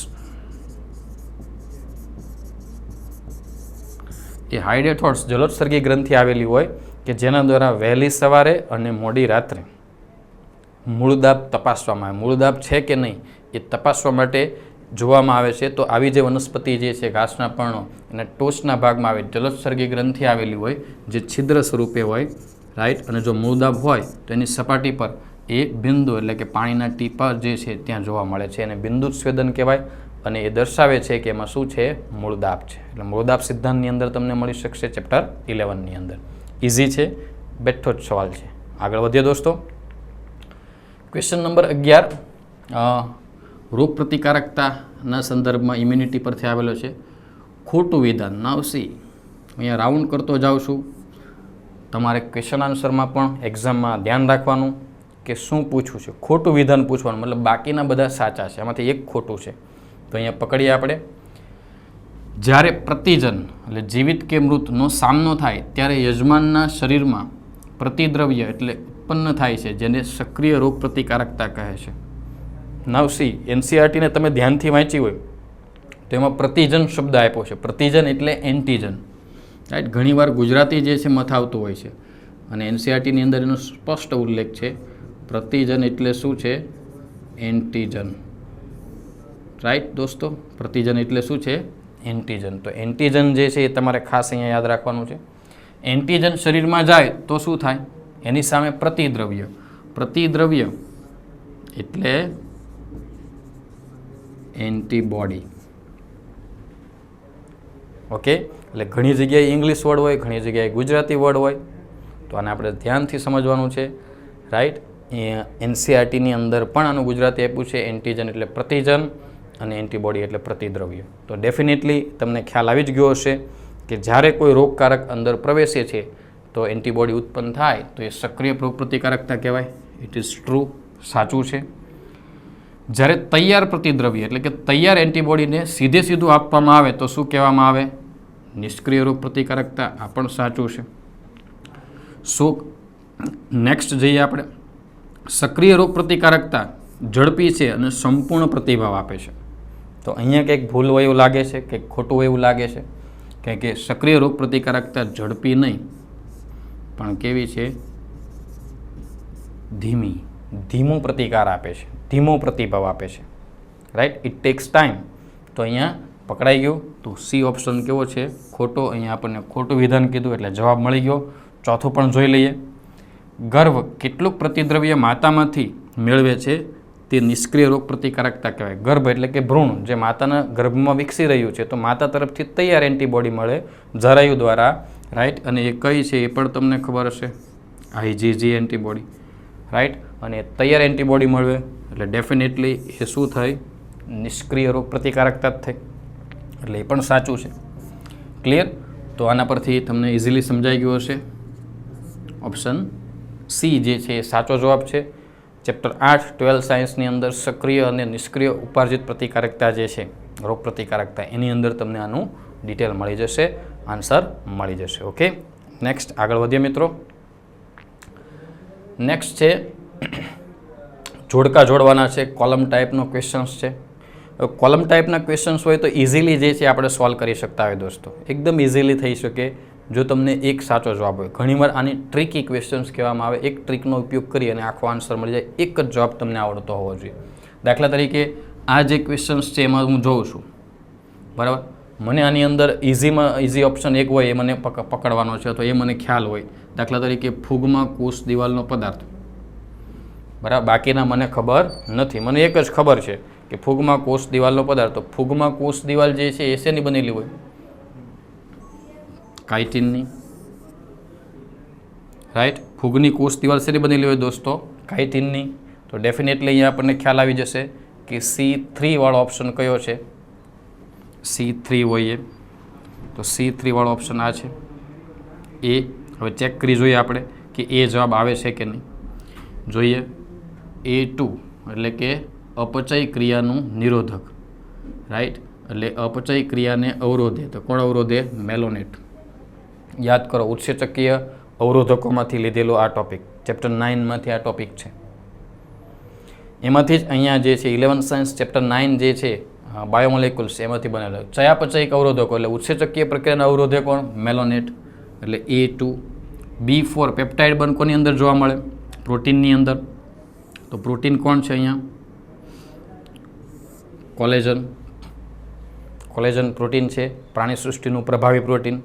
એ હાઇડેથોડ્સ જલોત્સર્ગી ગ્રંથિ આવેલી હોય કે જેના દ્વારા વહેલી સવારે અને મોડી રાત્રે મૂળદાબ તપાસવામાં આવે. મૂળદાબ છે કે નહીં એ તપાસવા માટે જોવામાં આવે છે. તો આવી જે વનસ્પતિ જે છે ઘાસના પર્ણો એના ટોચના ભાગમાં આવે જલોત્સર્ગી ગ્રંથિ આવેલી હોય જે છિદ્ર સ્વરૂપે હોય. રાઈટ, અને જો મૂળદાબ હોય તો એની સપાટી પર એ બિંદુ એટલે કે પાણીના ટીપા જે છે ત્યાં જોવા મળે છે અને બિંદુચ્છેદન કહેવાય. અને એ દર્શાવે છે કે એમાં શું છે? મૂળદાબ છે. એટલે મૂળદાબ સિદ્ધાંતની અંદર તમને મળી શકશે ચેપ્ટર 11ની અંદર. ઇઝી છે, બેઠો જ સવાલ છે. આગળ વધીએ દોસ્તો. ક્વેશ્ચન નંબર 11 રોગ પ્રતિકારકતાના સંદર્ભમાં ઇમ્યુનિટી પરથી આવેલો છે. ખોટું વિધાન. નાવ સી, અહીંયા રાઉન્ડ કરતો જાઉં છું. તમારે ક્વેશ્ચન આન્સરમાં પણ એક્ઝામમાં ધ્યાન રાખવાનું કે શું પૂછવું છે. ખોટું વિધાન પૂછવાનું, મતલબ બાકીના બધા સાચા છે, એમાંથી એક ખોટું છે. તો અહીંયા પકડીએ આપણે. જ્યારે પ્રતિજન એટલે જીવિત કે મૃતનો સામનો થાય ત્યારે યજમાનના શરીરમાં પ્રતિદ્રવ્ય એટલે ઉત્પન્ન થાય છે જેને સક્રિય રોગ પ્રતિકારકતા કહે છે. નાવ સી, એનસીઆરટીને તમે ધ્યાનથી વાંચી હોય તો એમાં પ્રતિજન શબ્દ આપ્યો છે. પ્રતિજન એટલે એન્ટીજન. રાઈટ. ઘણીવાર ગુજરાતી જે છે મથાવતું હોય છે અને એનસીઆરટીની અંદર એનો સ્પષ્ટ ઉલ્લેખ છે. પ્રતિજન એટલે શું છે? એન્ટીજન. રાઈટ દોસ્તો, પ્રતિજન એટલે શું છે? એન્ટીજન. તો એન્ટીજન જે છે એ તમારે ખાસ અહીંયા યાદ રાખવાનું છે. એન્ટીજન શરીરમાં જાય તો શું થાય? એની સામે પ્રતિદ્રવ્ય. પ્રતિદ્રવ્ય એટલે એન્ટીબોડી. ઓકે, એટલે ઘણી જગ્યાએ ઇંગ્લિશ વર્ડ હોય, ઘણી જગ્યાએ ગુજરાતી વર્ડ હોય, તો આને આપણે ધ્યાનથી સમજવાનું છે. રાઈટ. એનસીઆરટીની અંદર પણ આનું ગુજરાતી આપ્યું છે. એન્ટીજન એટલે પ્રતિજન અને એન્ટીબોડી એટલે પ્રતિદ્રવ્ય. તો ડેફિનેટલી તમને ખ્યાલ આવી જ ગયો હશે કે જ્યારે કોઈ રોગકારક અંદર પ્રવેશે છે તો એન્ટીબોડી ઉત્પન્ન થાય તો એ સક્રિય રોગપ્રતિકારકતા કહેવાય. ઇટ ઇઝ ટ્રુ, સાચું છે. જ્યારે તૈયાર પ્રતિદ્રવ્ય એટલે કે તૈયાર એન્ટીબોડીને સીધું આપવામાં આવે તો શું કહેવામાં આવે? નિષ્ક્રિય રોગપ્રતિકારકતા. આ પણ સાચું છે. નેક્સ્ટ જઈએ આપણે. સક્રિય રોગપ્રતિકારકતા ઝડપી છે અને સંપૂર્ણ પ્રતિભાવ આપે છે. તો અહીંયા કંઈક ભૂલ હોય એવું લાગે છે, કંઈક ખોટું હોય એવું લાગે છે. કારણ કે સક્રિય રોગપ્રતિકારકતા ઝડપી નહીં પણ કેવી છે? ધીમી. ધીમો પ્રતિકાર આપે છે, ધીમો પ્રતિભાવ આપે છે. રાઈટ. It tax time. તો અહીંયા પકડાઈ ગયું. તો સી ઓપ્શન કેવો છે? ખોટો. અહીંયા આપણને ખોટું વિધાન કીધું એટલે જવાબ મળી ગયો. ચોથું પણ જોઈ લઈએ. ગર્ભ કેટલુંક પ્રતિદ્રવ્ય માતામાંથી મેળવે છે તે નિષ્ક્રિય રોગ પ્રતિકારકતા કહેવાય. ગર્ભ એટલે કે ભ્રૂણ જે માતાના ગર્ભમાં વિકસી રહ્યું છે તો માતા તરફથી તૈયાર એન્ટીબોડી મળે જરાયુ દ્વારા. રાઈટ. અને એ કઈ છે એ પણ તમને ખબર હશે, આઈજીજી એન્ટીબોડી. રાઈટ. અને તૈયાર એન્ટીબોડી મળે એટલે ડેફિનેટલી એ શું થઈ? નિષ્ક્રિય રોગ પ્રતિકારકતા જ થઈ. એટલે એ પણ સાચું છે. ક્લિયર? તો આના પરથી તમને ઇઝીલી સમજાઈ ગયું હશે. ઓપ્શન સી જે છે એ સાચો જવાબ છે. ચેપ્ટર 8 12 સાયન્સની અંદર સક્રિય અને નિષ્ક્રિય ઉપાર્જિત પ્રતિકારકતા જે છે રોગ પ્રતિકારકતા એની અંદર તમને આનું ડિટેલ મળી જશે, આન્સર મળી જશે. ઓકે, નેક્સ્ટ આગળ વધીએ મિત્રો. નેક્સ્ટ છે જોડકા જોડવાના છે. કોલમ ટાઈપનો ક્વેશ્ચન્સ છે. કોલમ ટાઈપના ક્વેશ્ચન્સ હોય તો ઇઝીલી જે છે આપણે સોલ્વ કરી શકતા હોય દોસ્તો. એકદમ ઇઝીલી થઈ શકે જો તમને એક સાચો જવાબ હોય. ઘણીવાર આની ટ્રિકી ક્વેશ્ચન્સ કહેવામાં આવે. એક ટ્રીકનો ઉપયોગ કરી અને આખો આન્સર મળી જાય. એક જ જવાબ તમને આવડતો હોવો જોઈએ. દાખલા તરીકે આ જે ક્વેશ્ચન્સ છે એમાં હું જોઉં છું, બરાબર. મને આની અંદર ઇઝી ઓપ્શન એક હોય એ મને પકડવાનો છે તો એ મને ખ્યાલ હોય. દાખલા તરીકે ફૂગમાં કોષ દિવાલનો પદાર્થ, બરાબર. બાકીના મને ખબર નથી. મને એક જ ખબર છે કે ફૂગમાં કોષ દિવાલનો પદાર્થ. તો ફૂગમાં કોષ દિવાલ જે છે એ શેની બનેલી હોય? કાઇટિનની. રાઈટ. ફૂગની કોષ દિવાલ શેની બનેલી હોય દોસ્તો? કાઇટિનની. તો ડેફિનેટલી અહીંયા આપણને ખ્યાલ આવી જશે કે C3 વાળો ઓપ્શન કયો છે? C3 હોય એ. તો C3 વાળો ઓપ્શન આ છે એ. હવે ચેક કરી જોઈએ આપણે કે એ જવાબ આવે છે કે નહીં. જોઈએ. A2 એટલે કે અપચય ક્રિયાનું નિરોધક. રાઈટ. એટલે અપચય ક્રિયાને અવરોધે. તો કોણ અવરોધે? મેલોનેટ. યાદ કરો, ઉત્સેચકીય અવરોધકોમાંથી લીધેલો આ ટોપિક. ચેપ્ટર 9માંથી આ ટોપિક છે. એમાંથી જ અહીંયા જે છે 11 સાયન્સ ચેપ્ટર 9 જે છે બાયોમોલેક્યુલ્સ એમાંથી બનેલો. ચયાપચયિક અવરોધકો એટલે ઉત્સેચકીય પ્રક્રિયાના અવરોધે કોણ? મેલોનેટ. એટલે A2. B4 પેપ્ટાઇડ બંધ કોની અંદર જોવા મળે? પ્રોટીનની અંદર. તો પ્રોટીન કોણ છે અહીંયા? કોલેજન. કોલેજન પ્રોટીન છે, પ્રાણી સૃષ્ટિનું પ્રભાવી પ્રોટીન.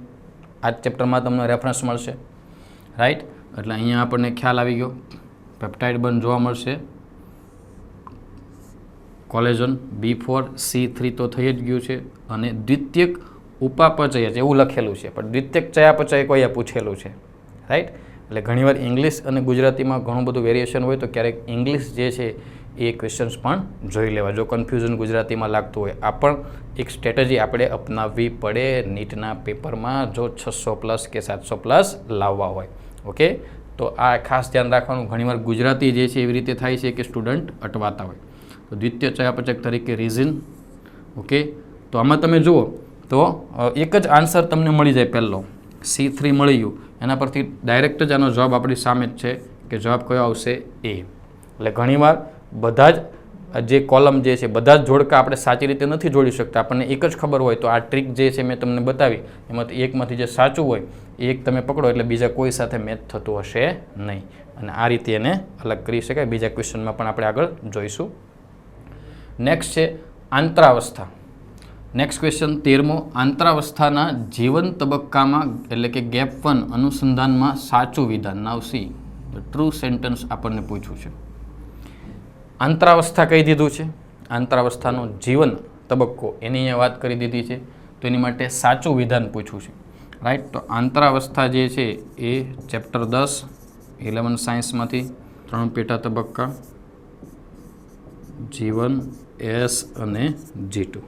આ જ ચેપ્ટરમાં તમને રેફરન્સ મળશે. રાઈટ. એટલે અહીંયા આપણને ખ્યાલ આવી ગયો. પેપ્ટાઇડ બંધ જોવા મળશે. કોલેજન. B4 C3 તો થઈ જ ગયું છે. અને દ્વિતીયક ઉપાપચય છે એવું લખેલું છે પણ દ્વિતીયક ચયાપચય કોઈ પૂછેલું છે. રાઈટ. એટલે ઘણીવાર ઇંગ્લિશ અને ગુજરાતીમાં ઘણું બધું વેરિએશન હોય તો ક્યારેક ઇંગ્લિશ જે છે એ ક્વેશ્ચન્સ પણ જોઈ લેવા જો કન્ફ્યુઝન ગુજરાતીમાં લાગતું હોય. આ પણ એક સ્ટ્રેટેજી આપણે અપનાવવી પડે નીટના પેપરમાં જો 600+ કે 700+ લાવવા હોય. ઓકે, તો આ ખાસ ધ્યાન રાખવાનું. ઘણીવાર ગુજરાતી જે છે એવી રીતે થાય છે કે સ્ટુડન્ટ અટવાતા હોય. તો દ્વિતીય ચયાપચયક તરીકે રીઝન. ઓકે, તો આમાં તમે જુઓ તો એક જ આન્સર તમને મળી જાય. પહેલો C3 મળી ગયું, એના પરથી ડાયરેક્ટ જ આનો જવાબ આપણી સામે જ છે કે જવાબ કયો આવશે? એ. એટલે ઘણીવાર બધા જ જે કોલમ જે છે બધા જ જોડકા આપણે સાચી રીતે નથી જોડી શકતા. આપણને એક જ ખબર હોય તો આ ટ્રીક જે છે મેં તમને બતાવી એમાંથી એકમાંથી જે સાચું હોય એ એક તમે પકડો એટલે બીજા કોઈ સાથે મેચ થતું હશે નહીં, અને આ રીતે એને અલગ કરી શકાય. બીજા ક્વેશ્ચનમાં પણ આપણે આગળ જોઈશું. નેક્સ્ટ છે આંતરાવસ્થા. નેક્સ્ટ ક્વેશ્ચન 13મો, આંતરાવસ્થાના જીવન તબક્કામાં એટલે કે ગેપ 1 અનુસંધાનમાં સાચું વિધાન. નાવ સી ધ ટ્રુ સેન્ટેન્સ આપણને પૂછ્યું છે. આંતરાવસ્થા કહી દીધું છે, આંતરાવસ્થાનો જીવન તબક્કો એની અહીંયા વાત કરી દીધી છે, તો એની માટે સાચું વિધાન પૂછ્યું છે. રાઈટ, તો આંતરાવસ્થા જે છે એ ચેપ્ટર 10 11 સાયન્સમાંથી 3 પેટા તબક્કા G1, S અને G2.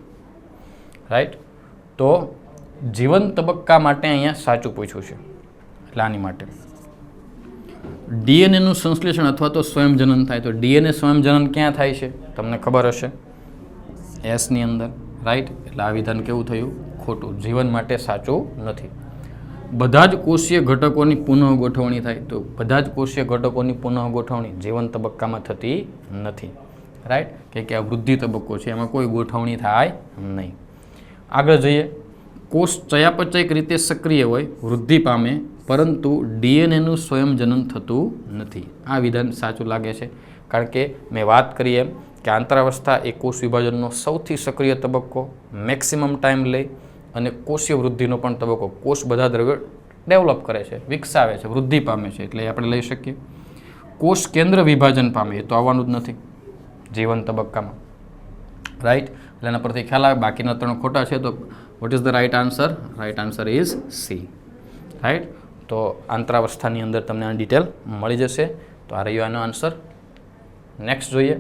રાઈટ, તો જીવન તબક્કા માટે અહીંયા સાચું પૂછ્યું છે એટલે આની માટે ડીએનએનું સંશ્લેષણ અથવા તો સ્વયંજનન થાય. તો ડીએનએ સ્વયંજનન ક્યાં થાય છે તમને ખબર હશે, એસની અંદર. રાઈટ, એટલે આ વિધાન કેવું થયું? ખોટું. જીવન માટે સાચું નથી. બધા જ કોષીય ઘટકોની પુનઃગોઠવણી થાય. તો બધા જ કોષીય ઘટકોની પુનઃગોઠવણી જીવન તબક્કામાં થતી નથી. રાઈટ, કે આ વૃદ્ધિ તબક્કો છે એમાં કોઈ ગોઠવણી થાય નહીં. આગળ જઈએ. કોષ ચયાપચયિક રીતે સક્રિય હોય, વૃદ્ધિ પામે, પરંતુ ડીએનએનું સ્વયંજનન થતું નથી. આ વિધાન સાચું લાગે છે, કારણ કે મેં વાત કરી એમ કે આંતરાવસ્થા એ કોષ વિભાજનનો સૌથી સક્રિય તબક્કો, મેક્સિમમ ટાઈમ લે અને કોષીય વૃદ્ધિનો પણ તબક્કો. કોષ બધા દ્રવ્યો ડેવલપ કરે છે, વિકસાવે છે, વૃદ્ધિ પામે છે, એટલે આપણે લઈ શકીએ. કોષ કેન્દ્ર વિભાજન પામે એ તો આવવાનું જ નથી જીવન તબક્કામાં. રાઈટ, એટલે એના પરથી ખ્યાલ આવે બાકીના 3 ખોટા છે. તો what is the right answer? Right answer is C. Right, તો આંતરાવસ્થાની અંદર તમને આ ડિટેલ મળી જશે. તો આ રહ્યો આનો આન્સર. નેક્સ્ટ જોઈએ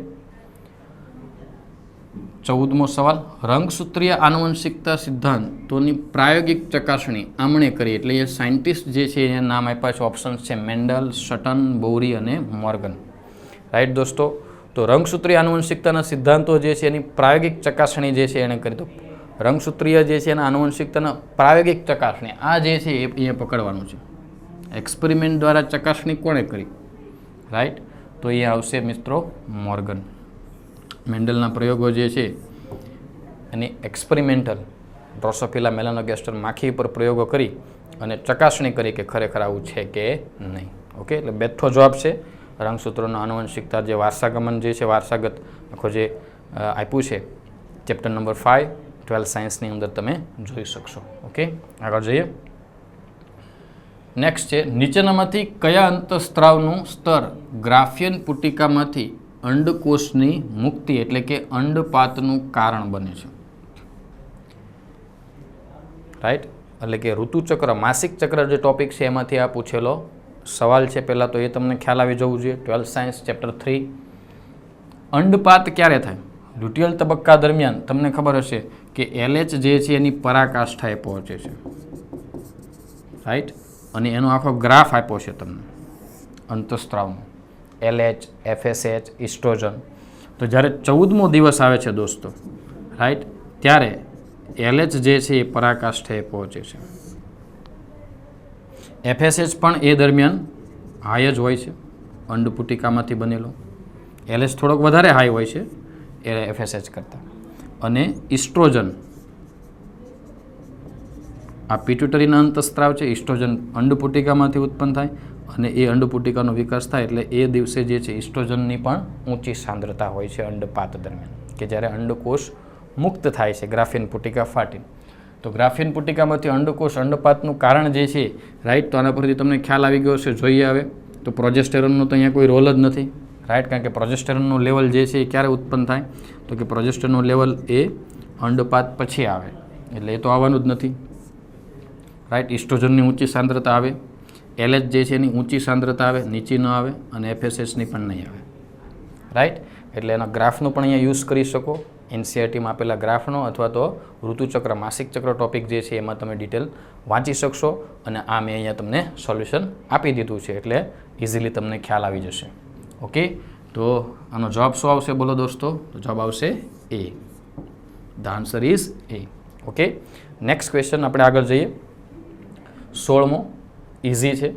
14મો સવાલ. રંગસૂત્રીય આનુવંશિકતા સિદ્ધાંતોની પ્રાયોગિક ચકાસણી આમણે કરી. એટલે એ સાયન્ટિસ્ટ જે છે એને નામ આપ્યા છે, ઓપ્શન્સ છે મેન્ડલ, સટન, બોરી અને મોર્ગન. રાઈટ દોસ્તો, તો રંગસૂત્રીય આનુવંશિકતાના સિદ્ધાંતો જે છે એની પ્રાયોગિક ચકાસણી જે છે એણે કરી. તો રંગસૂત્રીય જે છે એના આનુવંશિકતાના પ્રાયોગિક ચકાસણી આ જે છે એ અહીંયા પકડવાનું છે. એક્સપેરિમેન્ટ દ્વારા ચકાસણી કોણે કરી? રાઈટ, તો અહીંયા આવશે મિત્રો મોર્ગન. મેન્ડલના પ્રયોગો જે છે એની એક્સપેરિમેન્ટલ ડ્રોસોફિલા મેલાનોગેસ્ટર માખી પર પ્રયોગો કરી અને ચકાસણી કરી કે ખરેખર આવું છે કે નહીં. ઓકે, એટલે બેઠો જવાબ છે રંગસૂત્રોનો આનુવંશિકતા જે વારસાગમન જે છે, વારસાગત આખો જે આપ્યું છે ચેપ્ટર નંબર 5 12 સાયન્સની અંદર તમે જોઈ શકશો. ઓકે, આગળ જઈએ. નેક્સ્ટ છે નીચેનામાંથી કયા અંતઃસ્ત્રાવનું સ્તર ગ્રાફિયન પુટિકામાંથી અંડકોષની મુક્તિ એટલે કે અંડપાતનું કારણ બને છે? રાઈટ, એટલે કે ઋતુચક્ર, માસિક ચક્ર જે ટોપિક છે એમાંથી આ પૂછેલો સવાલ છે. પહેલાં તો એ તમને ખ્યાલ આવી જવું જોઈએ. 12 સાયન્સ ચેપ્ટર 3. અંડપાત ક્યારે થાય? લ્યુટિયલ તબક્કા દરમિયાન તમને ખબર હશે કે LH જે છે એની પરાકાષ્ઠાએ પહોંચે છે. રાઈટ, અને એનો આખો ગ્રાફ આપ્યો છે તમને અંતઃસ્ત્રાવનો. LH, FSH, oestrogen. તો જ્યારે 14મો દિવસ આવે છે દોસ્તો, રાઈટ, ત્યારે LH જે છે એ પરાકાષ્ઠાએ પહોંચે છે. FSH પણ એ દરમિયાન હાઈ જ હોય છે, અંડપુટિકામાંથી બનેલો. LH થોડોક વધારે હાઈ હોય છે એ FSH કરતાં. અને ઇસ્ટ્રોજન આ પિટ્યુટરીના અંતઃસ્ત્રાવ છે. ઇસ્ટ્રોજન અંડપુટિકામાંથી ઉત્પન્ન થાય અને એ અંડપુટિકાનો વિકાસ થાય એટલે એ દિવસે જે છે ઇસ્ટ્રોજનની પણ ઊંચી સાંદ્રતા હોય છે અંડપાત દરમિયાન, કે જ્યારે અંડકોષ મુક્ત થાય છે ગ્રાફિયન પુટિકા ફાટીને. તો ગ્રાફિયન પુટિકામાંથી અંડકોષ અંડપાતનું કારણ જે છે, રાઈટ, તો આના પરથી તમને ખ્યાલ આવી ગયો છે. જોઈએ આવે તો પ્રોજેસ્ટેરોનનો તો અહીંયા કોઈ રોલ જ નથી. રાઈટ, કારણ કે પ્રોજેસ્ટેરોનનું લેવલ જે છે એ ક્યારે ઉત્પન્ન થાય? તો કે પ્રોજેસ્ટેરોનનું લેવલ એ અંડપાત પછી આવે, એટલે એ તો આવવાનું જ નથી. રાઈટ, ઇસ્ટ્રોજનની ઊંચી સાંદ્રતા આવે, LH જે છે એની ઊંચી સાંદ્રતા આવે, નીચી ન આવે, અને FSHની પણ નહીં આવે. રાઈટ, એટલે એના ગ્રાફનો પણ અહીંયા યુઝ કરી શકો, NCERTમાં આપેલા ગ્રાફનો, અથવા તો ઋતુચક્ર માસિક ચક્ર ટોપિક જે છે એમાં તમે ડિટેલ વાંચી શકશો. અને આ મેં અહીંયા તમને સોલ્યુશન આપી દીધું છે એટલે ઇઝીલી તમને ખ્યાલ આવી જશે. ઓકે, તો આનો જવાબ શું આવશે બોલો દોસ્તો? તો જવાબ આવશે A. The answer is A. Okay, next question આપણે આગળ જઈએ. 16મો ઇઝી છે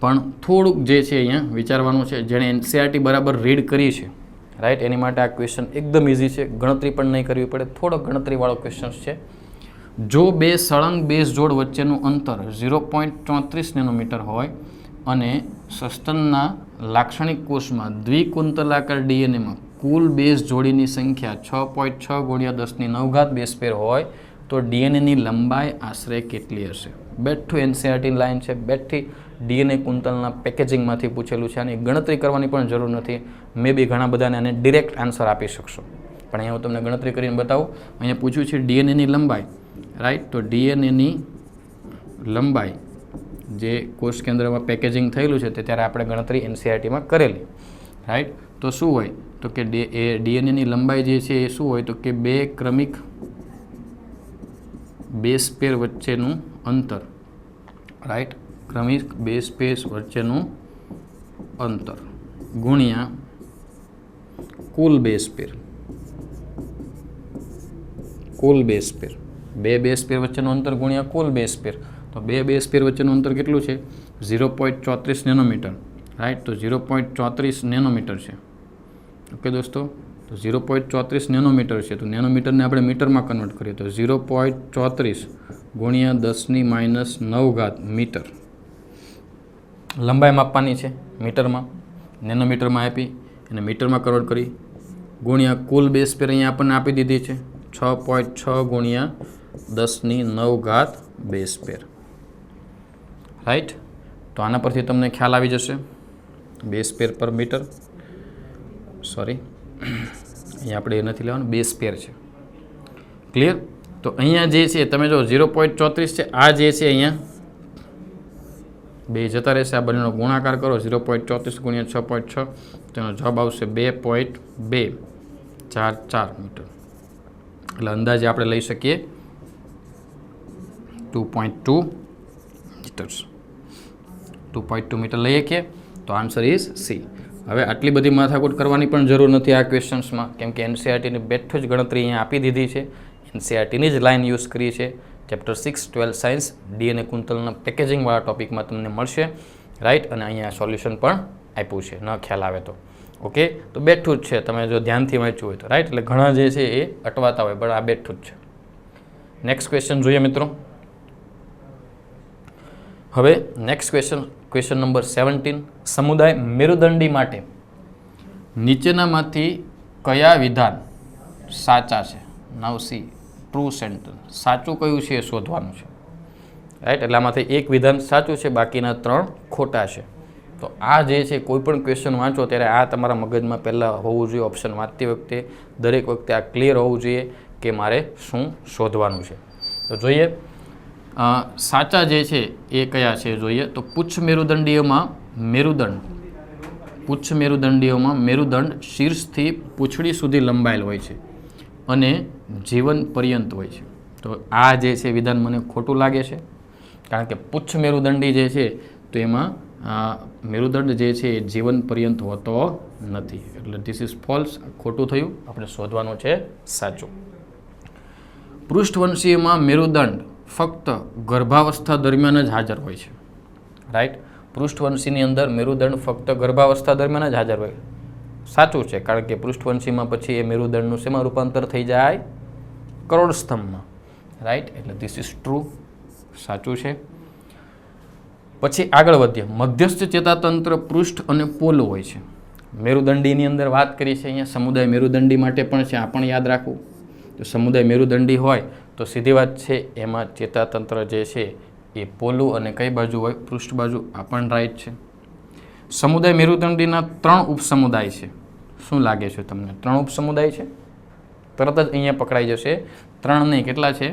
પણ થોડુંક જે છે અહીંયા વિચારવાનું છે. જેણે NCERT બરાબર રીડ કરી છે રાઈટ. એની માટે આ ક્વેશ્ચન એકદમ ઇઝી છે, ગણતરી પણ નહીં કરવી પડે, થોડો ગણતરીવાળો ક્વેશ્ચન છે. જો બે સળંગ બેઝ જોડ વચ્ચેનું અંતર 0.34 નેનોમીટર હોય અને સસ્તનના લાક્ષણિક કોષમાં દ્વિકુંતલાકાર ડીએનએમાં કુલ બેઝ જોડીની સંખ્યા 6.6 × 10⁹ બેઝ પેર હોય તો ડીએનએની લંબાઈ આશરે કેટલી હશે? બેઠું એનસીઆરટીની લાઈન છે, બેઠી ડીએનએ કુંતલના પેકેજિંગમાંથી પૂછેલું છે. આની ગણતરી કરવાની પણ જરૂર નથી. મે બી ઘણા બધાને આને ડિરેક્ટ આન્સર આપી શકશો, પણ અહીંયા હું તમને ગણતરી કરીને બતાવું. અહીંયા પૂછ્યું છે ડીએનએની લંબાઈ, રાઈટ. તો ડીએનએની લંબાઈ જે કોષ કેન્દ્રમાં પેકેજિંગ થયેલું છે તે ત્યારે આપણે ગણતરી એનસીઆરટીમાં કરેલી, રાઈટ. તો શું હોય તો કે ડીએનએની લંબાઈ જે છે એ શું હોય તો કે બે ક્રમિક બેઝ પેર વચ્ચેનું અંતર, રાઈટ. ક્રમિક બેઝ પેર વચ્ચેનું અંતર ગુણ્યા કુલ બેઝ પેર. કુલ બેઝ પેર, બે બેઝ પેર વચ્ચેનું અંતર ગુણ્યા કુલ બેઝ પેર. તો બે બેઝ પેર વચ્ચેનું અંતર કેટલું છે? 0.34 નેનોમીટર, રાઈટ. તો 0.34 નેનોમીટર છે. ઓકે દોસ્તો, તો 0.34 નેનોમીટર છે. તો નેનોમીટરને આપણે મીટરમાં કન્વર્ટ કરીએ તો 0.34 ગુણ્યા 10⁻⁹ મીટર લંબાઈ માપવાની છે મીટરમાં, નેનોમીટરમાં આપી અને મીટરમાં કન્વર્ટ કરી ગુણ્યા કુલ બેઝ પેર અહીંયા આપણને આપી દીધી છે 6.6 ગુણ્યા 10⁹ બેઝ પેર, રાઈટ. તો આના પરથી તમને ખ્યાલ આવી જશે બેઝ પેર પર મીટર. સોરી, અહીંયા આપણે એ નથી લેવાનું, બેઝ પેર છે. ક્લિયર. તો અહીંયા જે છે તમે જો 0.34 છે, આ જે છે અહીંયા બે જતા રહેશે, આ બંનેનો ગુણાકાર કરો 0.34 ગુણ્યા 6.6, તેનો જવાબ આવશે 2.244 મીટર. એટલે અંદાજે આપણે લઈ શકીએ 2.2 મીટર્સ. 2.2 મીટર લઈએ કે તો આન્સર ઇઝ સી. હવે આટલી બધી માથાકૂટ કરવાની પણ જરૂર નથી આ ક્વેશ્ચન્સમાં, કેમ કે એનસીઆરટીની બેઠું જ ગણતરી અહીંયા આપી દીધી છે. એનસીઆરટીની જ લાઈન યુઝ કરી છે. ચેપ્ટર 6 12 સાયન્સ ડીએનએ કુંતલના પેકેજિંગવાળા ટોપિકમાં તમને મળશે, રાઈટ. અને અહીંયા સોલ્યુશન પણ આપ્યું છે, ન ખ્યાલ આવે તો. ઓકે, તો બેઠું જ છે, તમે જો ધ્યાનથી વાંચ્યું હોય તો, રાઈટ. એટલે ઘણા જે છે એ અટવાતા હોય, પણ આ બેઠું જ છે. નેક્સ્ટ ક્વેશ્ચન જોઈએ મિત્રો. હવે નેક્સ્ટ ક્વેશ્ચન નંબર 17. સમુદાય મેરુદંડી માટે નીચેનામાંથી કયા વિધાન સાચા છે? નાવ સી ટ્રુ સેન્ટેન્સ. સાચું કયું છે એ શોધવાનું છે, રાઈટ. એટલે આમાંથી એક વિધાન સાચું છે, બાકીના 3 ખોટા છે. તો આ જે છે કોઈ પણ ક્વેશ્ચન વાંચો ત્યારે આ તમારા મગજમાં પહેલાં હોવું જોઈએ. ઓપ્શન વાંચતી વખતે દરેક વખતે આ ક્લિયર હોવું જોઈએ કે મારે શું શોધવાનું છે. તો જોઈએ સાચા જે છે એ કયા છે જોઈએ. તો પુચ્છ મેરુદંડીયોમાં મેરુદંડ શીર્ષથી પૂંછડી સુધી લંબાયેલ હોય છે અને જીવન પર્યંત હોય છે. તો આ જે છે વિધાન મને ખોટું લાગે છે, કારણ કે પુચ્છ મેરુદંડી જે છે તો એમાં મેરુદંડ જે છે એ જીવન પર્યંત હોતો નથી. એટલે ધીસ ઇઝ ફોલ્સ, ખોટું થયું. આપણે શોધવાનું છે સાચું. પૃષ્ઠવંશીયમાં મેરુદંડ ફક્ત ગર્ભાવસ્થા દરમિયાન જ હાજર હોય છે, રાઈટ. પૃષ્ઠવંશીની અંદર મેરુદંડ ફક્ત ગર્ભાવસ્થા દરમિયાન જ હાજર હોય. સાચું છે, કારણ કે પૃષ્ઠવંશીમાં પછી એ મેરુદંડનું શેમાં રૂપાંતર થઈ જાય? કરોડસ્તંભમાં, રાઈટ. એટલે ધીસ ઇઝ ટ્રુ, સાચું છે. પછી આગળ વધીએ. મધ્યસ્થ ચેતાતંત્ર પૃષ્ઠ અને પોલું હોય છે. મેરુદંડીની અંદર વાત કરી છે અહીંયા, સમુદાય મેરુદંડી માટે પણ છે, આ પણ યાદ રાખવું. તો સમુદાય મેરુદંડી હોય તો સીધી વાત છે એમાં ચેતાતંત્ર જે છે એ પોલું અને કઈ બાજુ હોય? પૃષ્ઠ બાજુ. આ પણ રાઈટ છે. સમુદાય મેરુદંડીના 3 ઉપસમુદાય છે. શું લાગે છે તમને? 3 ઉપસમુદાય છે? તરત જ અહીંયા પકડાઈ જશે. 3 નહીં, કેટલા છે?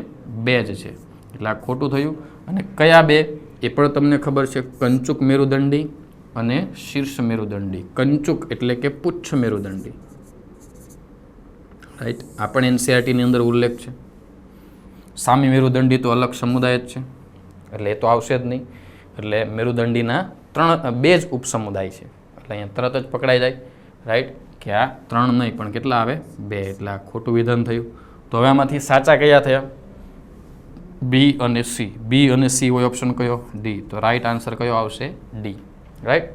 2 જ છે. એટલે આ ખોટું થયું. અને કયા 2 એ પણ તમને ખબર છે, કંચુક મેરુદંડી અને શીર્ષ મેરુદંડી. કંચુક એટલે કે પુચ્છ મેરુદંડી, રાઈટ. આ પણ એનસીઆરટીની અંદર ઉલ્લેખ છે. સામી મેરુદંડી તો અલગ સમુદાય જ છે, એટલે એ તો આવશે જ નહીં. એટલે મેરુદંડીના 2 જ ઉપસમુદાય છે. એટલે અહીંયા તરત જ પકડાઈ જાય, રાઈટ, કે આ 3 નહીં પણ કેટલા આવે? 2. એટલે આ ખોટું વિધાન થયું. તો હવે આમાંથી સાચા કયા થયા? બી અને સી. બી અને સી હોય ઓપ્શન કયો? ડી. તો રાઈટ આન્સર કયો આવશે? D, right.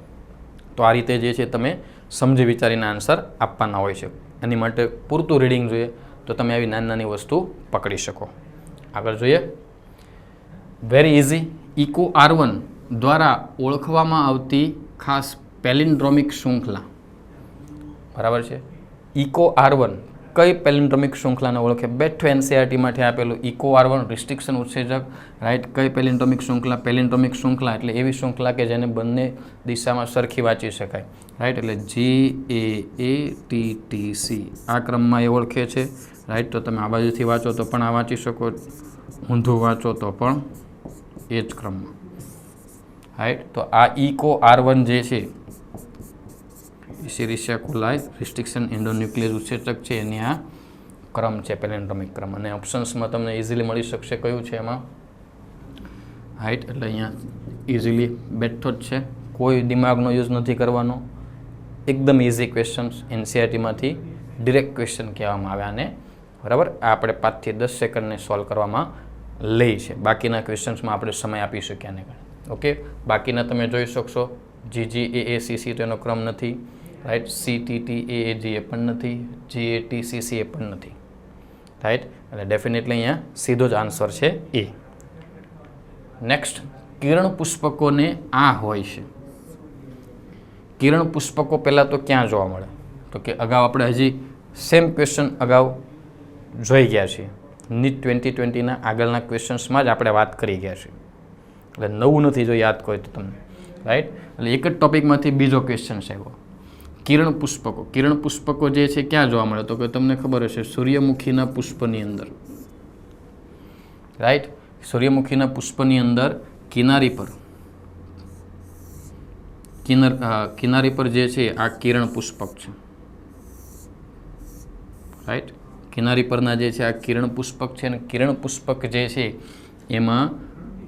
તો આ રીતે જે છે તમે સમજી વિચારીને આન્સર આપવાના હોય છે. એની માટે પૂરતું રીડિંગ જોઈએ તો તમે આવી નાની નાની વસ્તુ પકડી શકો. આગળ જોઈએ. Very easy. ઇકો R1 દ્વારા ઓળખવામાં આવતી ખાસ પેલિન્ડ્રોમિક શૃંખલા. બરાબર છે. ઇકો R1 કઈ પેલિન્ડ્રોમિક શૃંખલાને ઓળખે? બેઠો એનસીઆરટી માટે આપેલું ઇકો R1 રિસ્ટ્રિક્શન ઉત્સેચક, રાઈટ. કઈ પેલિન્ડ્રોમિક શૃંખલા? પેલિન્ડ્રોમિક શૃંખલા એટલે એવી શૃંખલા કે જેને બંને દિશામાં સરખી વાંચી શકાય, રાઈટ. એટલે GAATTC આ ક્રમમાં એ ઓળખે છે, રાઈટ. તો તમે આ બાજુથી વાંચો તો પણ આ વાંચી શકો, ઊંધું વાંચો તો પણ એ જ ક્રમમાં, રાઈટ. તો આ ઇકો R1 જે છે ઇશેરિશિયા કોલાય રિસ્ટ્રિક્શન એન્ડોન્યુક્લિયસ ઉત્સેચક છે, એની આ ક્રમ છે, પેલિન્ડ્રોમિક ક્રમ. અને ઓપ્શન્સમાં તમને ઇઝીલી મળી શકશે કયું છે એમાં, રાઈટ. એટલે અહીંયા ઇઝીલી બેઠો જ છે, કોઈ દિમાગનો યુઝ નથી કરવાનો. એકદમ ઇઝી ક્વેશ્ચન્સ એનસીઆરટીમાંથી ડિરેક્ટ ક્વેશ્ચન કહેવામાં આવ્યા અને બરાબર આ આપણે 5 થી 10 સેકન્ડને સોલ્વ કરવામાં લઈ છે. બાકીના ક્વેશ્ચન્સમાં આપણે સમય આપી શકીએ આને કારણે. ઓકે. બાકીના તમે જોઈ શકશો. GGAACC તો એનો ક્રમ નથી, રાઈટ. CTTAAG એ પણ નથી, GATCC એ પણ નથી, રાઈટ. એટલે ડેફિનેટલી અહીંયા સીધો જ આન્સર છે એ. નેક્સ્ટ. કિરણ પુષ્પકોને આ હોય છે. કિરણ પુષ્પકો પહેલાં તો ક્યાં જોવા મળે? તો કે અગાઉ આપણે હજી સેમ ક્વેશ્ચન અગાઉ જોઈ ગયા છીએ. નીટ 2020ના આગળના ક્વેશ્ચન્સમાં જ આપણે વાત કરી ગયા છીએ, એટલે નવું નથી જો યાદ હોય તો તમને, રાઈટ. એટલે એક જ ટોપિકમાંથી બીજો ક્વેશ્ચન છે એવો. કિરણ પુષ્પકો. કિરણ પુષ્પકો જે છે ક્યાં જોવા મળે? તો કે તમને ખબર હશે સૂર્યમુખીના પુષ્પની અંદર, રાઈટ. સૂર્યમુખીના પુષ્પની અંદર કિનારી પર કિનારી પર જે છે આ કિરણ પુષ્પક છે, રાઈટ. કિનારી પરના જે છે આ કિરણ પુષ્પક છે અને કિરણ પુષ્પક જે છે એમાં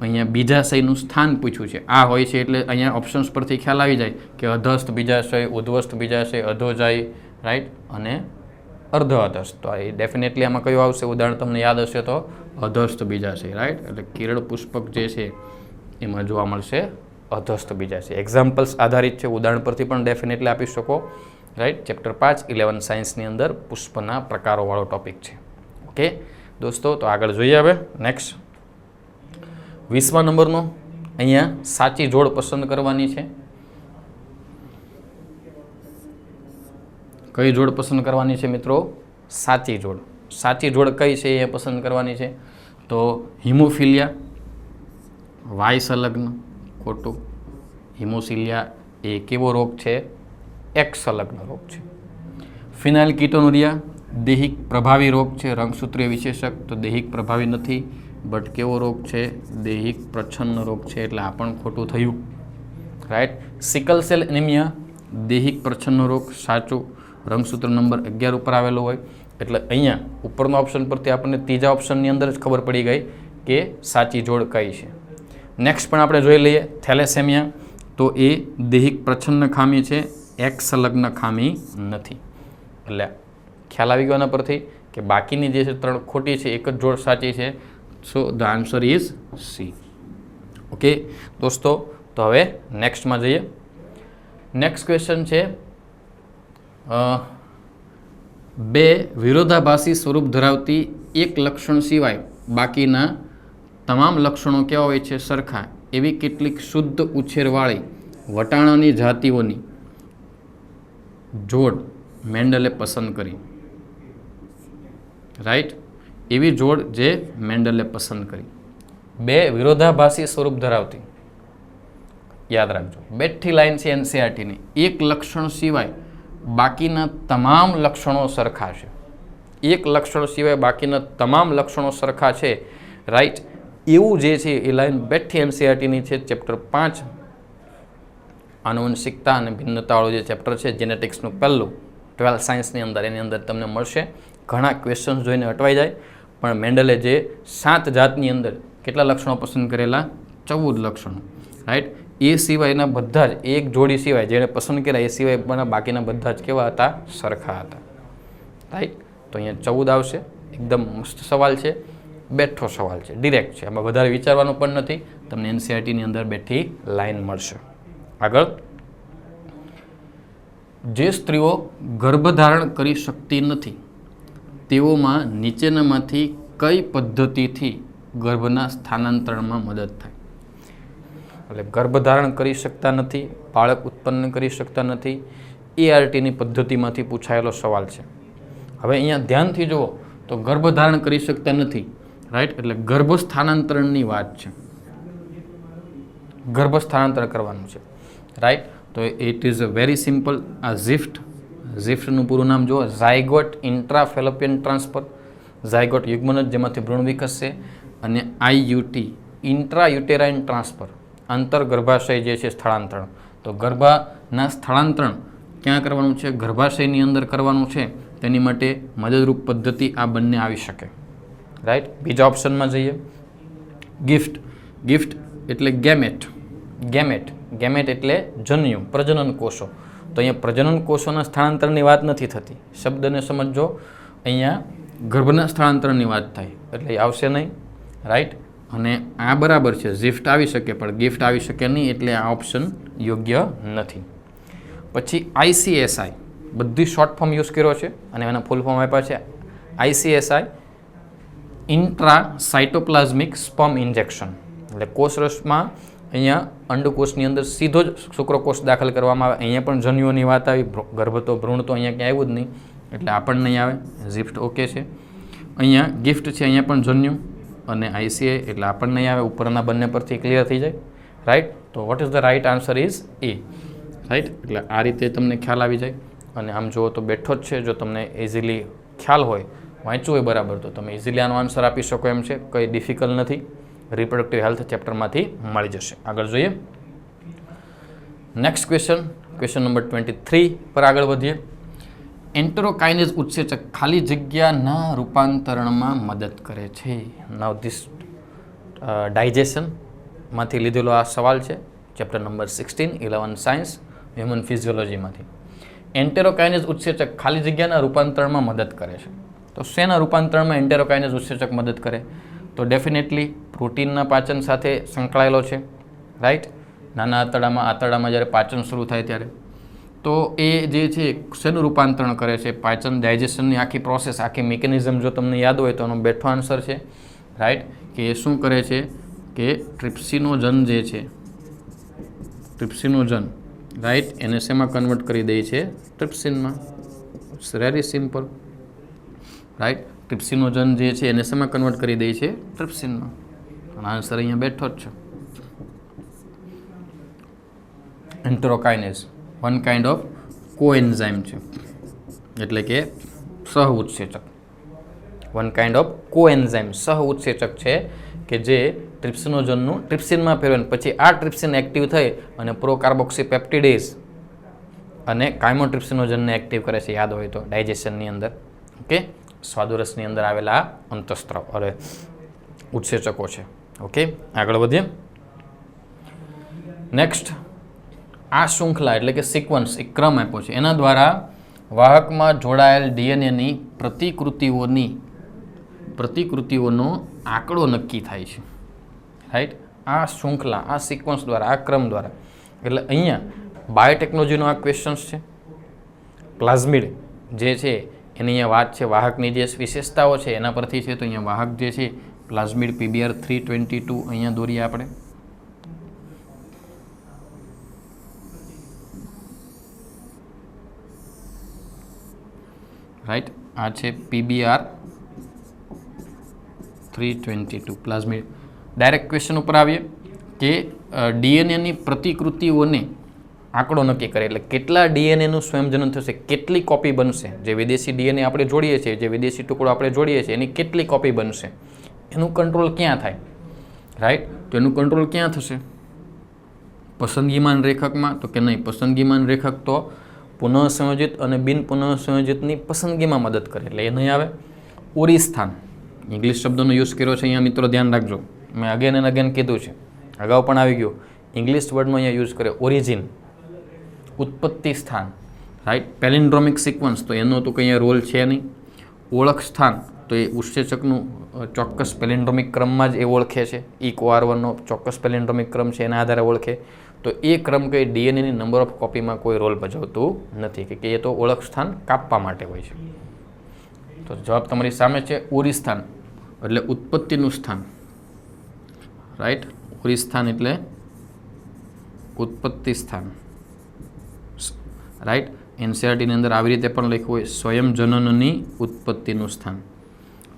અહીંયા બીજાશયનું સ્થાન પૂછ્યું છે. આ હોય છે એટલે અહીંયા ઓપ્શન્સ પરથી ખ્યાલ આવી જાય કે અધસ્થ બીજાશય, ઉદ્ધવસ્થ બીજાશય, અધોજાય, રાઈટ, અને અર્ધ અધસ્થ. તો એ ડેફિનેટલી આમાં કયું આવશે? ઉદાહરણ તમને યાદ હશે તો અધસ્થ બીજાશય, રાઈટ. એટલે કિરણ પુષ્પક જે છે એમાં જોવા મળશે અધસ્થ બીજાશય. એક્ઝામ્પલ્સ આધારિત છે, ઉદાહરણ પરથી પણ ડેફિનેટલી આપી શકો, રાઈટ. ચેપ્ટર 5 11 સાયન્સની અંદર પુષ્પના પ્રકારોવાળો ટોપિક છે. ઓકે દોસ્તો, તો આગળ જોઈએ હવે. નેક્સ્ટ 20મા નંબરનો. અહીંયા સાચી જોડ પસંદ કરવાની છે. કઈ જોડ પસંદ કરવાની છે મિત્રો? સાચી જોડ. સાચી જોડ કઈ છે એ પસંદ કરવાની છે? તો હિમોફિલિયા વાય સંલગ્ન, ખોટું. હિમોફિલિયા એ કેવો રોગ છે? એક્સ સંલગ્ન રોગ છે. ફિનાઇલ કીટોનુરિયા દૈહિક પ્રભાવી રોગ છે, રંગસૂત્રીય વિશેષક. તો દૈહિક પ્રભાવી નથી, બટ કેવો રોગ છે? દૈહિક પ્રચ્છન્ન રોગ છે, એટલે આ પણ ખોટું થયું, રાઈટ. સિકલ સેલ એનિમિયા દૈહિક પ્રચ્છન્ન રોગ, સાચું. રંગસૂત્ર નંબર 11 ઉપર આવેલો હોય, એટલે અહીંયા ઉપરના ઓપ્શન પરથી આપણને ત્રીજા ઓપ્શનની અંદર જ ખબર પડી ગઈ કે સાચી જોડ કઈ છે. નેક્સ્ટ પણ આપણે જોઈ લઈએ. થેલેસેમિયા. તો એ દૈહિક પ્રચ્છન્ન ખામી છે, એક્સ સંલગ્ન ખામી નથી. એટલે ખ્યાલ આવી ગયો એના પરથી કે બાકીની જે છે 3 ખોટી છે, એક જ જોડ સાચી છે. So the answer is C. Okay દોસ્તો, તો હવે નેક્સ્ટમાં જઈએ. નેક્સ્ટ ક્વેશ્ચન છે બે વિરોધાભાસી સ્વરૂપ ધરાવતી એક લક્ષણ સિવાય બાકીના તમામ લક્ષણો કેવા હોય છે? સરખા. એવી કેટલીક શુદ્ધ ઉછેરવાળી વટાણાની જાતિઓની જોડ મેન્ડલે પસંદ કરી, રાઈટ. એવી જોડ જે મેન્ડલે પસંદ કરી. બે વિરોધાભાસી સ્વરૂપ ધરાવતી, યાદ રાખજો, બેઠી લાઈન છે એનસીઆરટીની. એક લક્ષણ સિવાય બાકીના તમામ લક્ષણો સરખા છે. એક લક્ષણ સિવાય બાકીના તમામ લક્ષણો સરખા છે, રાઈટ. એવું જે છે એ લાઈન બેઠી એનસીઆરટીની છે. ચેપ્ટર 5 આનુવંશિકતા અને ભિન્નતાવાળું જે ચેપ્ટર છે, જેનેટિક્સનું પહેલું 12 સાયન્સની અંદર, એની અંદર તમને મળશે. ઘણા ક્વેશ્ચન્સ જોઈને અટવાઈ જાય, પણ મેન્ડલે જે 7 જાતની અંદર કેટલા લક્ષણો પસંદ કરેલા? 14 લક્ષણો, રાઈટ. એ સિવાયના બધા જ એક જોડી સિવાય જેણે પસંદ કર્યા એ સિવાય બાકીના બધા જ કેવા હતા? સરખા હતા, રાઈટ. તો અહીંયા 14 આવશે. એકદમ મસ્ત સવાલ છે, બેઠો સવાલ છે, ડિરેક્ટ છે, આમાં વધારે વિચારવાનું પણ નથી. તમને એનસીઆરટીની અંદર બેઠી લાઈન મળશે. આગળ જે સ્ત્રીઓ ગર્ભધારણ કરી શકતી નથી તેઓમાં નીચેનામાંથી કઈ પદ્ધતિથી ગર્ભના સ્થાનાંતરણમાં મદદ થાય? એટલે ગર્ભધારણ કરી શકતા નથી, બાળક ઉત્પન્ન કરી શકતા નથી, ARTની પદ્ધતિમાંથી પૂછાયેલો સવાલ છે. હવે અહીંયા ધ્યાનથી જુઓ તો ગર્ભધારણ કરી શકતા નથી, રાઈટ, એટલે ગર્ભ સ્થાનાંતરણની વાત છે. ગર્ભ સ્થાનાંતર કરવાનું છે, રાઈટ. તો ઇટ ઇઝ વેરી સિમ્પલ. આ ઝિફ્ટનું પૂરું નામ જુઓ, ઝાયગોટ ઇન્ટ્રાફેલોપિયન ટ્રાન્સફર. ઝાયગોટ યુગ્મનજ જેમાંથી ભ્રૂણ વિકસશે, અને IUT ઇન્ટ્રાયુટેરાઇન ટ્રાન્સફર, આંતરગર્ભાશય જે છે સ્થળાંતરણ. તો ગર્ભાના સ્થળાંતરણ ક્યાં કરવાનું છે? ગર્ભાશયની અંદર કરવાનું છે. તેની માટે મદદરૂપ પદ્ધતિ આ બંને આવી શકે, રાઈટ. બીજા ઓપ્શનમાં જઈએ, ગિફ્ટ એટલે ગેમેટ એટલે જન્યુ, પ્રજનન કોષો. તો અહીંયા પ્રજનન કોષોના સ્થળાંતરની વાત નથી થતી, શબ્દને સમજો. અહીંયા ગર્ભના સ્થળાંતરની વાત થાય એટલે આવશે નહીં, રાઈટ. અને આ બરાબર છે, ઝિફ્ટ આવી શકે પણ ગિફ્ટ આવી શકે નહીં, એટલે આ ઓપ્શન યોગ્ય નથી. પછી ICSI, બધી શોર્ટ ફોર્મ યુઝ કર્યો છે અને એના ફૂલ ફોર્મ આપ્યા છે. ICSI ઇન્ટ્રા સાઇટોપ્લાઝમિક સ્પર્મ ઇન્જેક્શન, એટલે કોષરસમાં અહીંયા અંડકોષની અંદર સીધો જ શુક્રકોષ દાખલ કરવામાં આવે. અહીંયા પણ જન્યુઓની વાત આવી, ગર્ભ તો ભ્રૂણ તો અહીંયા ક્યાં આવ્યું જ નહીં, એટલે આ પણ નહીં આવે. ઝિફ્ટ ઓકે છે. અહીંયા ગિફ્ટ છે, અહીંયા પણ જન્યુ, અને ICI એટલે આ પણ નહીં આવે. ઉપરના બંને પરથી ક્લિયર થઈ જાય, રાઈટ. તો what is the right answer is A, right. એટલે આ રીતે તમને ખ્યાલ આવી જાય. અને આમ જુઓ તો બેઠો જ છે, જો તમને ઇઝીલી ખ્યાલ હોય, વાંચ્યું હોય બરાબર, તો તમે ઇઝીલી આનો આન્સર આપી શકો એમ છે, કંઈ ડિફિકલ્ટ નથી. રિપ્રોડક્ટિવ હેલ્થ ચેપ્ટરમાંથી મળી જશે. આગળ જોઈએ નેક્સ્ટ ક્વેશ્ચન નંબર 23 પર આગળ વધીએ. એન્ટેરોકાઇનેઝ ઉત્સેચક ખાલી જગ્યાના રૂપાંતરણમાં મદદ કરે છે. નાઉ ધીસ ડાયજેશનમાંથી લીધેલો આ સવાલ છે, ચેપ્ટર નંબર 16 11 સાયન્સ હ્યુમન ફિઝિયોલોજીમાંથી. એન્ટેરોકાઇનેઝ ઉત્સેચક ખાલી જગ્યાના રૂપાંતરણમાં મદદ કરે છે. તો શેના રૂપાંતરણમાં એન્ટેરોકાઇનેઝ ઉત્સેચક મદદ કરે? તો ડેફિનેટલી પ્રોટીનના પાચન સાથે સંકળાયેલો છે, રાઈટ. નાના આંતરડામાં જ્યારે પાચન શરૂ થાય ત્યારે તો એ જે છે શેનું રૂપાંતરણ કરે છે? પાચન, ડાયજેશનની આખી પ્રોસેસ, આખી મિકેનિઝમ જો તમને યાદ હોય તો એનો બેઠો આન્સર છે, રાઈટ, કે એ શું કરે છે કે ટ્રિપ્સિનોજન જે છે, ટ્રિપ્સિનોજન, રાઈટ, એને શેમાં કન્વર્ટ કરી દે છે? ટ્રિપ્સિનમાં. It's very simple, right. ટ્રિપ્સિનોજન જે છે એને શેમાં કન્વર્ટ કરી દે છે? ટ્રિપ્સિનમાં. અને આન્સર અહીંયા બેઠો જ છે. એન્ટેરોકાઇનેઝ વન કાઇન્ડ ઓફ કોએન્ઝાઇમ છે, એટલે કે સહ ઉત્સેચક. વન કાઇન્ડ ઓફ કોએન્ઝાઇમ, સહ ઉત્સેચક છે કે જે ટ્રિપ્સિનોજનનું ટ્રિપ્સિનમાં ફેરવે, પછી આ ટ્રિપ્સિન એક્ટિવ થઈ અને પ્રોકાર્બોક્સીપેપ્ટિડેઝ અને કાયમોટ્રિપ્સિનોજનને એક્ટિવ કરે છે, યાદ હોય તો, ડાયજેશનની અંદર. ઓકે, સ્વાદુરસની અંદર આવેલા અંતઃસ્ત્રાવ અરે ઉત્સેચકો છે. ઓકે, આગળ વધીએ. નેક્સ્ટ, આ શૃંખલા એટલે કે સિક્વન્સ, એક ક્રમ આપ્યો છે, એના દ્વારા વાહકમાં જોડાયેલ DNAની પ્રતિકૃતિઓનો આંકડો નક્કી થાય છે, રાઈટ. આ શૃંખલા, આ સિક્વન્સ દ્વારા, આ ક્રમ દ્વારા. એટલે અહીંયા બાયોટેકનોલોજીનો આ ક્વેશ્ચન્સ છે. પ્લાઝમિડ જે છે એની અહીંયા વાત છે, વાહકની જે વિશેષતાઓ છે એના પરથી છે. તો અહીંયા વાહક જે છે પ્લાઝમિડ PBr 322 અહીંયા દોરીએ આપણે. રાઈટ, આ છે PBr 322 પ્લાઝમિડ. ડાયરેક્ટ ક્વેશ્ચન ઉપર આવીએ કે DNAની પ્રતિકૃતિઓને આંકડો નક્કી કરે, એટલે કેટલા DNAનું સ્વયંજનન થશે, કેટલી કોપી બનશે. જે વિદેશી DNA આપણે જોડીએ છીએ, જે વિદેશી ટુકડો આપણે જોડીએ છીએ, એની કેટલી કોપી બનશે, એનું કંટ્રોલ ક્યાં થાય, રાઈટ. તો એનું કંટ્રોલ ક્યાં થશે? પસંદગીમાન રેખકમાં? તો કે નહીં, પસંદગીમાન રેખક તો પુનઃસંયોજિત અને બિન પુનઃસંયોજિતની પસંદગીમાં મદદ કરે, એટલે એ નહીં આવે. ઓરી સ્થાન, ઇંગ્લિશ શબ્દનો યુઝ કર્યો છે અહીંયા, મિત્રો ધ્યાન રાખજો. મેં અગેન એન્ડ અગેન કીધું છે, અગાઉ પણ આવી ગયું. ઇંગ્લિશ વર્ડનો અહીંયા યુઝ કર્યો, ઓરિજિન, ઉત્પત્તિ સ્થાન, રાઈટ. પેલિન્ડ્રોમિક સિક્વન્સ, તો એનો તો કંઈ રોલ છે નહીં. ઓળખ સ્થાન, તો એ ઉત્સેચકનું ચોક્કસ પેલિન્ડ્રોમિક ક્રમમાં જ એ ઓળખે છે. E-CoR1નો ચોક્કસ પેલિન્ડ્રોમિક ક્રમ છે, એના આધારે ઓળખે. તો એ ક્રમ કંઈ ડીએનએની નંબર ઓફ કોપીમાં કોઈ રોલ ભજવતું નથી, કે એ તો ઓળખ સ્થાન કાપવા માટે હોય છે. તો જવાબ તમારી સામે છે ઉરી સ્થાન એટલે ઉત્પત્તિનું સ્થાન, રાઈટ. ઉરી સ્થાન એટલે ઉત્પત્તિ સ્થાન, રાઈટ. એનસીઆરટીની અંદર આવી રીતે પણ લખ્યું હોય સ્વયં જનનની ઉત્પત્તિનું સ્થાન.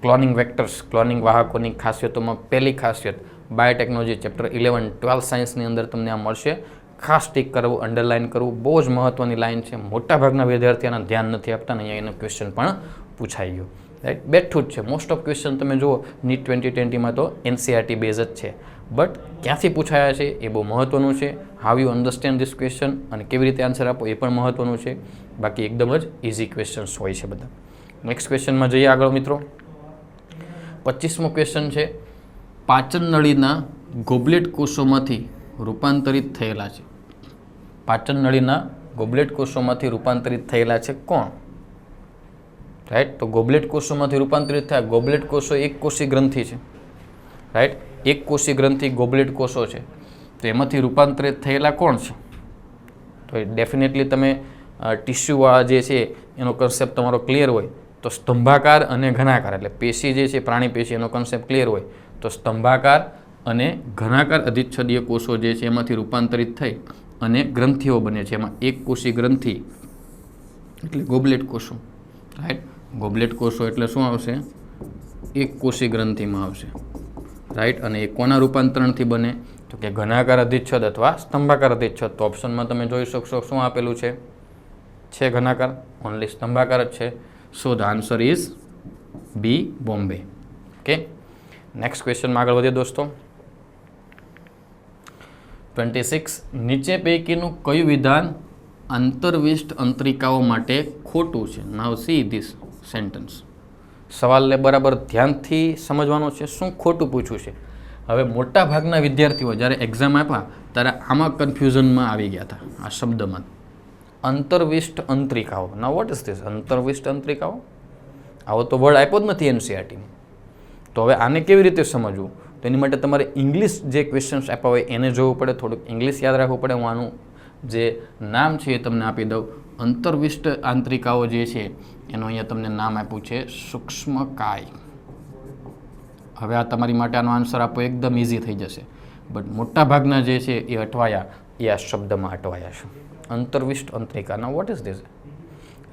ક્લોનિંગ વેક્ટર્સ, ક્લોનિંગ વાહકોની ખાસિયતોમાં પહેલી ખાસિયત બાયોટેકનોલોજી ચેપ્ટર 11 12 સાયન્સની અંદર તમને આ મળશે. ખાસ ટીક કરવું, અંડરલાઇન કરવું, બહુ જ મહત્ત્વની લાઇન છે. મોટાભાગના વિદ્યાર્થીઓના ધ્યાન નથી આપતા ને અહીંયા એનો ક્વેશ્ચન પણ પૂછાઈ ગયું, રાઈટ. બેઠું જ છે. મોસ્ટ ઓફ ક્વેશ્ચન તમે જુઓ નીટ 2020માં તો એનસીઆરટી બેઝ જ છે, બટ ક્યાંથી પૂછાયા છે એ બહુ મહત્ત્વનું છે. How you understand this question અને કેવી રીતે આન્સર આપો એ પણ મહત્ત્વનું છે. બાકી એકદમ જ ઇઝી ક્વેશ્ચન્સ હોય છે બધા. નેક્સ્ટ ક્વેશ્ચનમાં જઈએ આગળ મિત્રો. 25મો ક્વેશ્ચન છે પાચન નળીના ગોબલેટ કોષોમાંથી રૂપાંતરિત થયેલા છે. પાચન નળીના ગોબલેટ કોષોમાંથી રૂપાંતરિત થયેલા છે કોણ? રાઈટ. તો ગોબલેટ કોષોમાંથી રૂપાંતરિત થયા. ગોબલેટ કોષો એક કોષી ગ્રંથિ છે, રાઈટ. એક કોષી ગ્રંથિ ગોબલેટ કોષો છે. તો એમાંથી રૂપાંતરિત થયેલા કોણ છે? તો એ ડેફિનેટલી તમે ટિશ્યુવાળા જે છે એનો કન્સેપ્ટ તમારો ક્લિયર હોય તો સ્તંભાકાર અને ઘનાકાર એટલે પેશી જે છે પ્રાણી પેશી એનો કન્સેપ્ટ ક્લિયર હોય તો સ્તંભાકાર અને ઘનાકાર અધિચ્છદીય કોષો જે છે એમાંથી રૂપાંતરિત થઈ અને ગ્રંથિઓ બને છે. એમાં એક કોષી ગ્રંથિ એટલે ગોબલેટ કોષો, રાઈટ. ગોબલેટ કોષો એટલે શું આવશે? એક કોષી ગ્રંથિમાં આવશે, રાઈટ. અને એ કોના રૂપાંતરણથી બને? તો કે ઘનાકાર અધિચ્છદ અથવા સ્તંભાકાર અધિચ્છદ. તો ઓપ્શનમાં તમે જોઈ શકશો શું આપેલું છે ઘનાકાર, ઓનલી સ્તંભાકાર જ છે. So the answer is B, Bombay. Okay. Next ક્વેશ્ચનમાં આગળ વધીએ દોસ્તો. 26 નીચે પૈકીનું કયું વિધાન અંતર્વિષ્ટ અંતરિકાઓ માટે ખોટું છે? નાઉ સી ધીસ સેન્ટન્સ. સવાલને બરાબર ધ્યાનથી સમજવાનો છે. શું ખોટું પૂછ્યું છે? હવે મોટા ભાગના વિદ્યાર્થીઓ જ્યારે એક્ઝામ આપ્યા ત્યારે આમાં કન્ફ્યુઝનમાં આવી ગયા હતા આ શબ્દમાં. અંતર્વિષ્ટ અંતરિકાઓ. Now what is this? અંતર્વિષ્ટ અંતરિકાઓ આવો તો વર્ડ આપ્યો જ નથી એનસીઆરટીમાં. તો હવે આને કેવી રીતે સમજવું? તો એની માટે તમારે ઇંગ્લિશ જે ક્વેશ્ચન્સ આપ્યા હોય એને જોવું પડે, થોડુંક ઇંગ્લિશ યાદ રાખવું પડે. હું આનું જે નામ છે એ તમને આપી દઉં. અંતર્વિષ્ટ આંતરિકાઓ જે છે એનું અહીંયા તમને નામ આપ્યું છે સૂક્ષ્મકાય. હવે આ તમારી માટે આનો આન્સર આપવો એકદમ ઇઝી થઈ જશે, બટ મોટાભાગના જે છે એ અટવાયા એ આ શબ્દમાં અટવાયા છે. અંતર્વિષ્ટ અંતરિકા. Now what is this?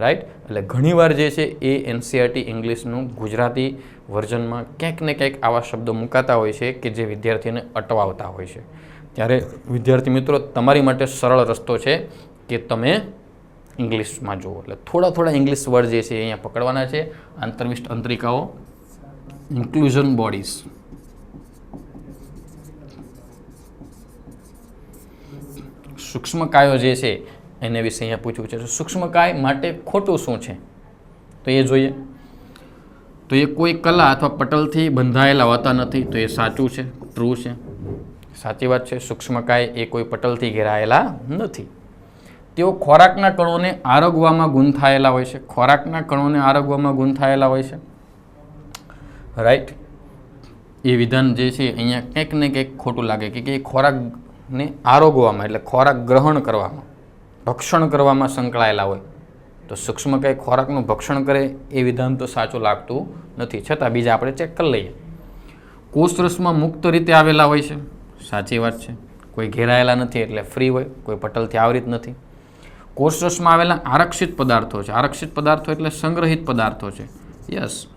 Right. એટલે ઘણીવાર જે છે એ એનસીઆરટી ઇંગ્લિશનું ગુજરાતી વર્ઝનમાં ક્યાંક ને ક્યાંક આવા શબ્દો મુકાતા હોય છે કે જે વિદ્યાર્થીને અટવાવતા હોય છે. ત્યારે વિદ્યાર્થી મિત્રો તમારી માટે સરળ રસ્તો છે કે તમે ઇંગ્લિશમાં જુઓ. એટલે થોડા ઇંગ્લિશ વર્ડ જે છે એ અહીંયા પકડવાના છે. અંતર્વિષ્ટ અંતરિકાઓ, ઇન્ક્લુઝન બોડીઝ, સૂક્ષ્મકાયો જે છે એને વિશે અહીંયા પૂછ્યું છે. સૂક્ષ્મકાય માટે ખોટું શું છે તો એ જોઈએ. તો એ કોઈ કલા અથવા પટલથી બંધાયેલા હોતા નથી. તો એ સાચું છે, ટ્રુ છે, સાચી વાત છે. સૂક્ષ્મકાય એ કોઈ પટલથી ઘેરાયેલા નથી. તેઓ ખોરાકના કણોને આરોગવામાં ગૂંથાયેલા હોય છે. ખોરાકના કણોને આરોગવામાં ગૂંથાયેલા હોય છે, રાઈટ. એ વિધાન જે છે અહીંયા કંઈક ને કંઈક ખોટું લાગે કે એ ખોરાકને આરોગવામાં એટલે ખોરાક ગ્રહણ કરવામાં, ભક્ષણ કરવામાં સંકળાયેલા હોય. તો સૂક્ષ્મકાય ખોરાકનું ભક્ષણ કરે એ વિધાન તો સાચું લાગતું નથી. છતાં બીજા આપણે ચેક કરી લઈએ. કોષરસમાં મુક્ત રીતે આવેલા હોય છે. સાચી વાત છે. કોઈ ઘેરાયેલા નથી એટલે ફ્રી હોય, કોઈ પટલથી આવરિત નથી. કોષરસમાં આવેલા આરક્ષિત પદાર્થો છે. આરક્ષિત પદાર્થો એટલે સંગ્રહિત પદાર્થો છે. યસ.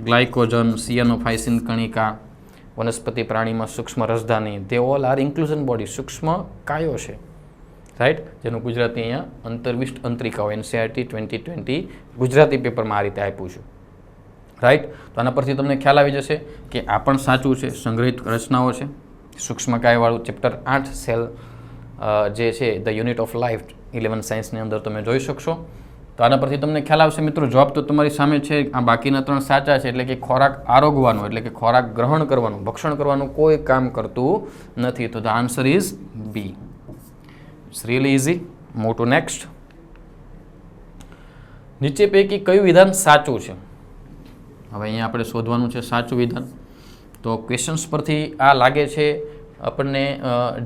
ગ્લાયકોજન, સિયાનોફાઇસિન કણિકા, વનસ્પતિ પ્રાણીમાં સૂક્ષ્મ રસધાની, દે ઓલ આર ઇન્ક્લુઝન બોડી. સૂક્ષ્મ કાયો છે, રાઈટ. જેનું ગુજરાતી અહીંયા અંતર્વિષ્ટ અંતરિકાઓ એનસીઆરટી 2020 ગુજરાતી પેપરમાં આ રીતે આપ્યું છે, રાઈટ. તો આના પરથી તમને ખ્યાલ આવી જશે કે આ પણ સાચું છે. સંગ્રહિત રચનાઓ છે. સૂક્ષ્મકાયવાળું ચેપ્ટર 8 સેલ જે છે ધ યુનિટ ઓફ લાઈફ 11 સાયન્સની અંદર તમે જોઈ શકશો. તો આના પરથી તમને ખ્યાલ આવશે મિત્રો. જવાબ તો તમારી સામે છે. આ બાકીના 3 સાચા છે. એટલે કે ખોરાક આરોગવાનું એટલે કે ખોરાક ગ્રહણ કરવાનું, ભક્ષણ કરવાનું કોઈ કામ કરતું નથી. તો the answer is B. It's really easy. Move to next. નીચે પૈકી કયું વિધાન સાચું છે? હવે અહીંયા આપણે શોધવાનું છે સાચું વિધાન. તો ક્વેશ્ચન્સ પરથી આ લાગે છે આપણને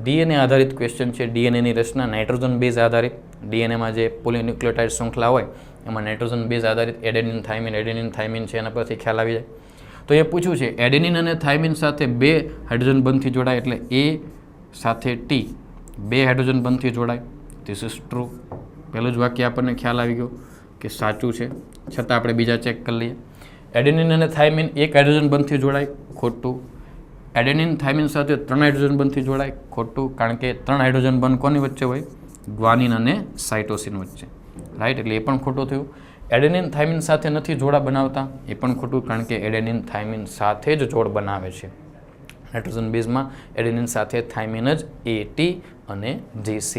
ડીએનએ આધારિત ક્વેશ્ચન છે. ડીએનએની રચના નાઇટ્રોજન બેઝ આધારિત, ડીએનએમાં જે પોલીન્યુક્લિયોટાઇડ શૃંખલા હોય એમાં નાઇટ્રોજન બેઝ આધારિત એડેનિન થાઇમિન છે, એના પરથી ખ્યાલ આવી જાય. તો એ પૂછ્યું છે એડેનિન અને થાઇમિન સાથે 2 હાઇડ્રોજન બંધથી જોડાય, એટલે એ સાથે ટી 2 હાઇડ્રોજન બંધથી જોડાય. This is true. પહેલું જ વાક્ય આપણને ખ્યાલ આવી ગયો કે સાચું છે, છતાં આપણે બીજા ચેક કરી લઈએ. એડેનિન અને થાઇમિન 1 હાઇડ્રોજન બંધથી જોડાય, ખોટું. એડેનિન થાઇમિન સાથે 3 હાઇડ્રોજન બંધથી જોડાય, ખોટું, કારણ કે 3 હાઇડ્રોજન બંધ કોની વચ્ચે હોય? ગ્વાનિન અને સાઇટોસિન વચ્ચે, રાઈટ, એટલે એ પણ ખોટું થયું. એડેનિન થાઇમિન સાથે નથી જોડા બનાવતા, એ પણ ખોટું, કારણ કે એડેનિન થાઇમિન સાથે જ જોડ બનાવે છે. નાઇટ્રોજન બેઝમાં એડેનિન સાથે થાઇમિન જ AT અને GC.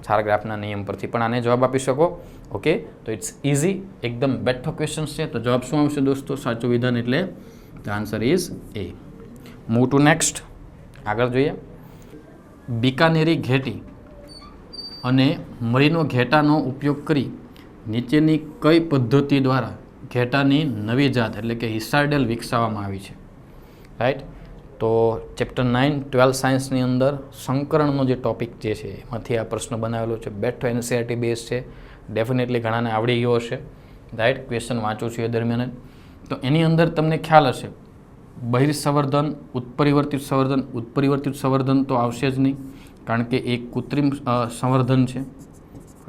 4 ગ્રાફના નિયમ પરથી પણ આને જવાબ આપી શકો. ઓકે, તો ઇટ્સ ઇઝી, એકદમ બેઠો ક્વેશ્ચન છે. તો જવાબ શું આવશે દોસ્તો? સાચું વિધાન એટલે the answer is A. Move to next. આગળ જોઈએ. બીકાનેરી ઘેટી અને મરીનો ઘેટાનો ઉપયોગ કરી નીચેની કઈ પદ્ધતિ દ્વારા ઘેટાની નવી જાત એટલે કે હિસાર્ડેલ વિકસાવવામાં આવી છે? રાઈટ. તો ચેપ્ટર 9 12 સાયન્સની અંદર સંકરણનો જે ટોપિક જે છે એમાંથી આ પ્રશ્ન બનાવેલો છે. બેઠો NCERT બેઝ છે, ડેફિનેટલી ઘણાને આવડી ગયો હશે. રાઈટ, ક્વેશ્ચન વાંચું છું એ દરમિયાન. તો એની અંદર તમને ખ્યાલ હશે બહિર્સંવર્ધન, ઉત્પરિવર્તિત સંવર્ધન તો આવશે જ નહીં, કારણ કે એક કૃત્રિમ સંવર્ધન છે.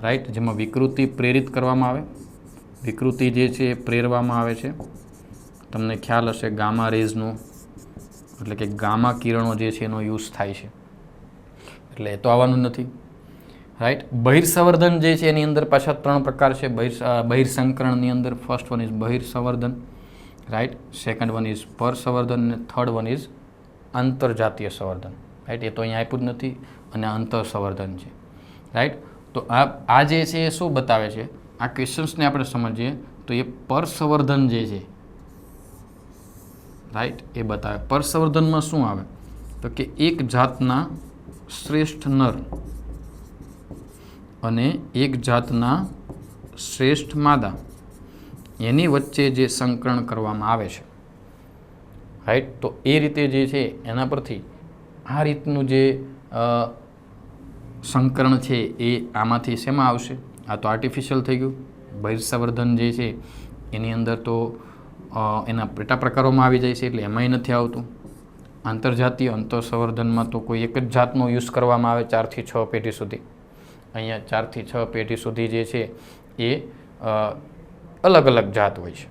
રાઈટ, જેમાં વિકૃતિ પ્રેરિત કરવામાં આવે, વિકૃતિ જે છે એ પ્રેરવામાં આવે છે. તમને ખ્યાલ હશે ગામા રેઝનું, એટલે કે ગામા કિરણો જે છે એનો યુઝ થાય છે, એટલે એ તો આવવાનું નથી. રાઈટ. બહિર્સંવર્ધન જે છે એની અંદર પાછા 3 પ્રકાર છે. બહિર્સંકરણની અંદર ફર્સ્ટ વન ઇઝ બહિર્સંવર્ધન, રાઈટ, સેકન્ડ વન ઇઝ પરસંવર્ધન અને થર્ડ વન ઇઝ આંતરજાતીય સંવર્ધન. રાઈટ, એ તો અહીંયા આપ્યું જ નથી, અને આંતર સંવર્ધન છે. રાઈટ. તો આ જે છે એ શું બતાવે છે? આ ક્વેશ્ચન્સને આપણે સમજીએ તો એ પરસંવર્ધન જે છે, રાઈટ, એ બતાવે. પરસંવર્ધનમાં શું આવે? તો કે એક જાતના શ્રેષ્ઠ નર અને એક જાતના શ્રેષ્ઠ માદા એની વચ્ચે જે સંકરણ કરવામાં આવે છે. રાઈટ. તો એ રીતે જે છે એના પરથી આ રીતનું જે સંકરણ છે એ આમાંથી શેમાં આવશે? આ તો આર્ટિફિશિયલ થઈ ગયું. બહિર્સંવર્ધન જે છે એની અંદર તો એના પેટા પ્રકારોમાં આવી જાય છે, એટલે એમાંય નથી આવતું. આંતરજાતીય અંતરસંવર્ધનમાં તો કોઈ એક જ જાતનો યુઝ કરવામાં આવે 4 થી 6 પેઢી સુધી. અહીંયા 4 થી 6 પેઢી સુધી જે છે એ અલગ અલગ જાત હોય છે.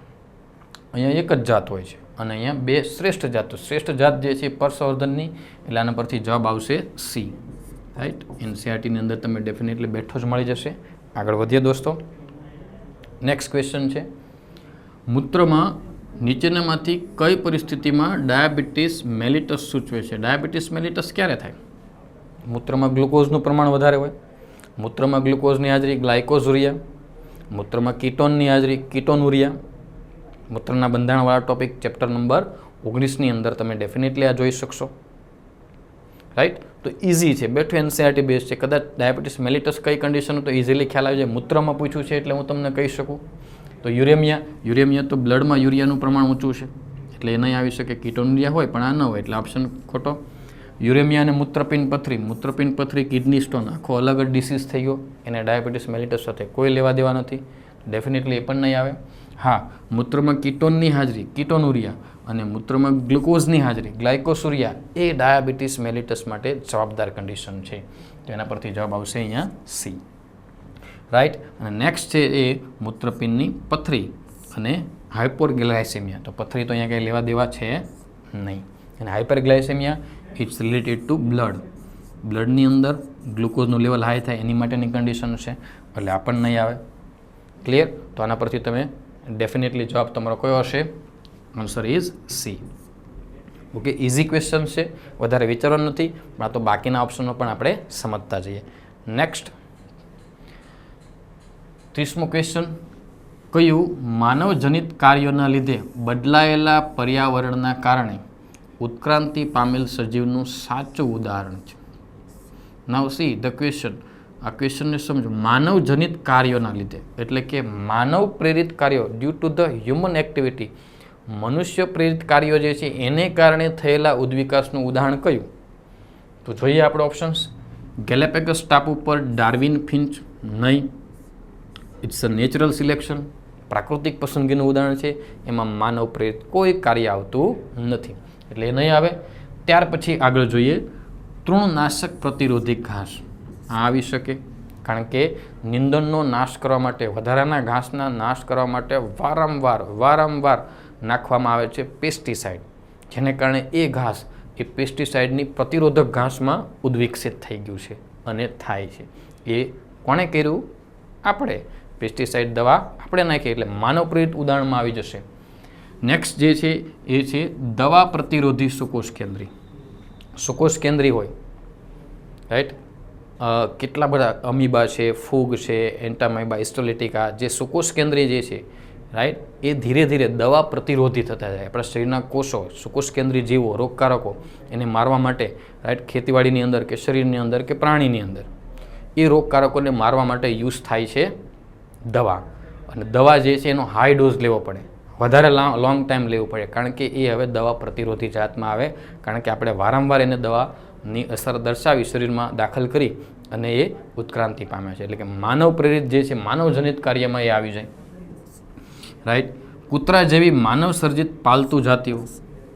અહીંયા એક જ જાત હોય છે, અને અહીંયા 2 શ્રેષ્ઠ જાત. શ્રેષ્ઠ જાત જે છે પરસંવર્ધનની, એટલે આના પરથી જવાબ આવશે C. રાઈટ. NCERTની અંદર તમે ડેફિનેટલી બેઠો જ મળી જશે. આગળ વધીએ દોસ્તો. નેક્સ્ટ ક્વેશ્ચન છે, મૂત્રમાં નીચેનામાંથી કઈ પરિસ્થિતિમાં ડાયાબિટીસ મેલિટસ સૂચવે છે? ડાયાબિટીસ મેલિટસ ક્યારે થાય? મૂત્રમાં ગ્લુકોઝનું પ્રમાણ વધારે હોય, મૂત્રમાં ગ્લુકોઝની હાજરી ગ્લાયકોઝુરિયા, મૂત્રમાં કીટોનની હાજરી કીટોનુરિયા. મૂત્રના બંધારણવાળા ટોપિક ચેપ્ટર નંબર 19ની અંદર તમે ડેફિનેટલી આ જોઈ શકશો. રાઈટ. તો ઇઝી છે, બેઠું NCERT બેઝ છે. કદાચ ડાયાબિટીસ મેલિટસ કઈ કન્ડિશન તો ઇઝીલી ખ્યાલ આવી જાય. મૂત્રમાં પૂછ્યું છે એટલે હું તમને કહી શકું. તો યુરેમિયા તો બ્લડમાં યુરિયાનું પ્રમાણ ઊંચું છે, એટલે એ નહીં આવી શકે. કીટોનુરિયા હોય પણ આ ન હોય, એટલે ઓપ્શન ખોટો. યુરેમિયા અને મૂત્રપિંડ પથરી કિડની સ્ટોન આખો અલગ જ ડિસીઝ થઈ ગયો, એને ડાયાબિટીસ મેલિટસ સાથે કોઈ લેવા દેવા નથી, ડેફિનેટલી એ પણ નહીં આવે. હા, મૂત્રમાં કીટોનની હાજરી કીટોનુરિયા અને મૂત્રમાં ગ્લુકોઝની હાજરી ગ્લાયકોસુરિયા એ ડાયાબિટીસ મેલિટસ માટે જવાબદાર કન્ડિશન છે. તો એના પરથી જવાબ આવશે અહીંયા C. રાઈટ. અને નેક્સ્ટ છે એ મૂત્રપિંડની પથરી અને હાઇપરગ્લાયસેમિયા. તો પથરી તો અહીંયા કંઈ લેવા દેવા છે નહીં. અને હાઇપરગ્લાયસેમિયા ઇટ્સ રિલેટેડ ટુ બ્લડની અંદર ગ્લુકોઝનું લેવલ હાઈ થાય એની માટેની કન્ડિશન છે, એટલે આ પણ નહીં આવે. ક્લિયર. તો આના પરથી તમે ડેફિનેટલી જવાબ તમારો કયો હશે? Answer is C. Okay, easy question છે, વધારે વિચારવાનું નથી, પણ આ તો બાકીના ઓપ્શનો પણ આપણે સમજતા જઈએ. નેક્સ્ટ 30મો ક્વેશ્ચન, કયું માનવજનિત કાર્યોના લીધે બદલાયેલા પર્યાવરણના કારણે ઉત્ક્રાંતિ પામેલ સજીવનું સાચું ઉદાહરણ છે? નાઉ સી ધ ક્વેશ્ચન. આ ક્વેશ્ચનને સમજો. માનવજનિત કાર્યોના લીધે એટલે કે માનવ પ્રેરિત કાર્યો, due to the human activity, મનુષ્ય પ્રેરિત કાર્યો જે છે એને કારણે થયેલા ઉદ્વિકાસનું ઉદાહરણ કયું? તો જોઈએ આપણે ઓપ્શન્સ. ગેલેપેગસ ટાપુ પર ડાર્વિન ફિન્ચ નહીં. ઇટ્સ અ નેચરલ સિલેક્શન, પ્રાકૃતિક પસંદગીનું ઉદાહરણ છે. એમાં માનવ પ્રેરિત કોઈ કાર્ય આવતું નથી, એટલે એ નહીં આવે. ત્યાર પછી આગળ જોઈએ તૃણનાશક પ્રતિરોધી ઘાસ. આ આવી શકે, કારણ કે નિંદણનો નાશ કરવા માટે, વધારાના ઘાસના નાશ કરવા માટે વારંવાર નાખવામાં આવે છે પેસ્ટિસાઇડ, જેને કારણે એ ઘાસ એ પેસ્ટિસાઇડની પ્રતિરોધક ઘાસમાં ઉદ્વિકસિત થઈ ગયું છે અને થાય છે. એ કોણે કર્યું? આપણે. પેસ્ટિસાઇડ દવા આપણે નાખી, એટલે માનવ પ્રેરિત ઉદાહરણમાં આવી જશે. નેક્સ્ટ જે છે એ છે દવા પ્રતિરોધી સુકોષ કેન્દ્રી. સુકોષ કેન્દ્રી હોય, રાઈટ, કેટલા બધા અમીબા છે, ફૂગ છે, એન્ટામાઇબા, હિસ્ટોલિટિકા, જે સુકોષ કેન્દ્રી જે છે, રાઈટ, એ ધીરે ધીરે દવા પ્રતિરોધી થતા જાય. આપણા શરીરના કોષો, સુકોષ કેન્દ્રી જીવો, રોગકારકો, એને મારવા માટે, રાઈટ, ખેતીવાડીની અંદર કે શરીરની અંદર કે પ્રાણીની અંદર એ રોગકારકોને મારવા માટે યુઝ થાય છે દવા. અને દવા જે છે એનો હાઈ ડોઝ લેવો પડે, વધારે લોંગ ટાઈમ લેવું પડે, કારણ કે એ હવે દવા પ્રતિરોધી જાતમાં આવે, કારણ કે આપણે વારંવાર એને દવાની અસર દર્શાવી શરીરમાં દાખલ કરી અને એ ઉત્ક્રાંતિ પામે છે. એટલે કે માનવ પ્રેરિત જે છે, માનવજનિત કાર્યમાં એ આવી જાય, રાઈટ. કૂતરા જેવી માનવ સર્જિત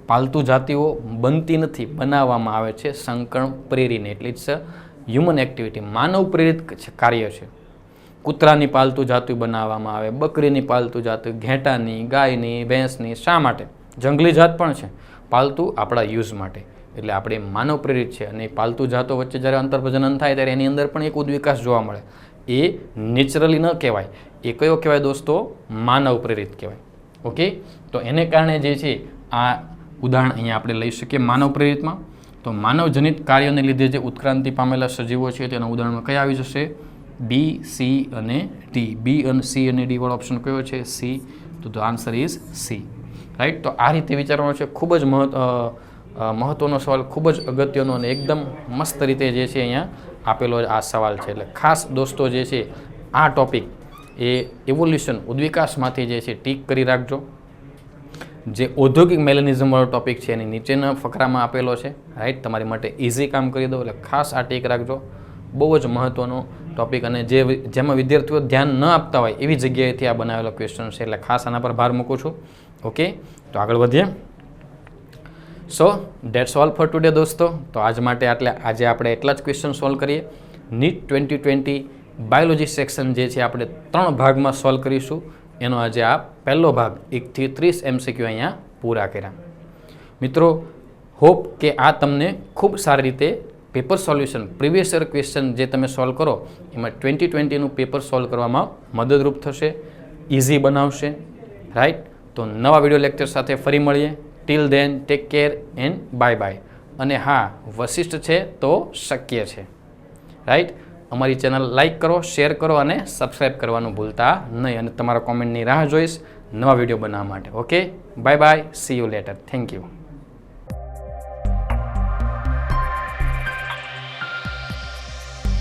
પાલતુ જાતિઓ બનતી નથી, બનાવવામાં આવે છે સંકર્ણ પ્રેરીને. એટલે ઇટ્સ અ હ્યુમન એક્ટિવિટી, માનવ પ્રેરિત કાર્ય છે. કૂતરાની પાલતુ જાતિ બનાવવામાં આવે, બકરીની પાલતુ જાતિ, ઘેટાની, ગાયની, ભેંસની. શા માટે? જંગલી જાત પણ છે, પાલતુ આપણા યુઝ માટે. એટલે આપણે માનવ પ્રેરિત છે. અને પાલતુ જાતો વચ્ચે જ્યારે અંતરપ્રજનન થાય ત્યારે એની અંદર પણ એક ઉદ્વિકાસ જોવા મળે. એ નેચરલી ન કહેવાય, એ કયો કહેવાય દોસ્તો? માનવ પ્રેરિત કહેવાય. ઓકે, તો એને કારણે જે છે આ ઉદાહરણ અહીંયા આપણે લઈ શકીએ માનવ પ્રેરિતમાં. તો માનવજનિત કાર્યોને લીધે જે ઉત્ક્રાંતિ પામેલા સજીવો છે તેના ઉદાહરણમાં કયા આવી જશે? બી, સી અને ડી. બી અને સી અને ડી વાળો ઓપ્શન કયો છે? સી. તો the answer is C, right. તો આ રીતે વિચારવાનો છે. ખૂબ જ મહત્વનો સવાલ, ખૂબ જ અગત્યનો અને એકદમ મસ્ત રીતે જે છે અહીંયા આપેલો આ સવાલ છે. એટલે ખાસ દોસ્તો જે છે આ ટોપિક એ ઇવોલ્યુશન, ઉદ્વિકાસમાંથી જે છે ટીક કરી રાખજો. જે ઔદ્યોગિક મેલેનિઝમવાળો ટોપિક છે એની નીચેના ફકરામાં આપેલો છે, રાઈટ. તમારી માટે ઇઝી કામ કરી દો, એટલે ખાસ આ ટીક રાખજો. બહુ જ મહત્ત્વનો ટોપિક, અને જેમાં વિદ્યાર્થીઓ ધ્યાન ન આપતા હોય એવી જગ્યાએથી આ બનાવેલો ક્વેશ્ચન છે, એટલે ખાસ આના પર ભાર મૂકું છું. ઓકે, તો આગળ વધીએ. સો ડેટ્સ ઓલ ફોર ટુડે દોસ્તો. તો આજ માટે આજે આપણે એટલા જ ક્વેશ્ચન સોલ્વ કરીએ. નીટ 2020 બાયોલોજી સેક્શન જે છે આપણે 3 ભાગમાં સોલ્વ કરીશું. એનો આજે આ પહેલો ભાગ 1 થી 30 MCQ અહીંયા પૂરા કર્યા. મિત્રો, હોપ કે આ તમને ખૂબ સારી રીતે paper solution, previous year question જે તમે સોલ્વ કરો એમાં 2020નું પેપર સોલ્વ કરવામાં મદદરૂપ થશે, ઇઝી બનાવશે, રાઈટ. તો નવા વિડીયો લેક્ચર સાથે ફરી મળીએ. Till then take care and bye bye. અને હા, વશિષ્ઠ છે તો શક્ય છે, રાઈટ. અમારી ચેનલ લાઇક કરો, શેર કરો અને સબસ્ક્રાઈબ કરવાનું ભૂલતા નહીં. અને તમારા કોમેન્ટની રાહ જોઈશ નવા વિડીયો બનાવવા માટે. Okay, bye bye, C you letter. Thank you.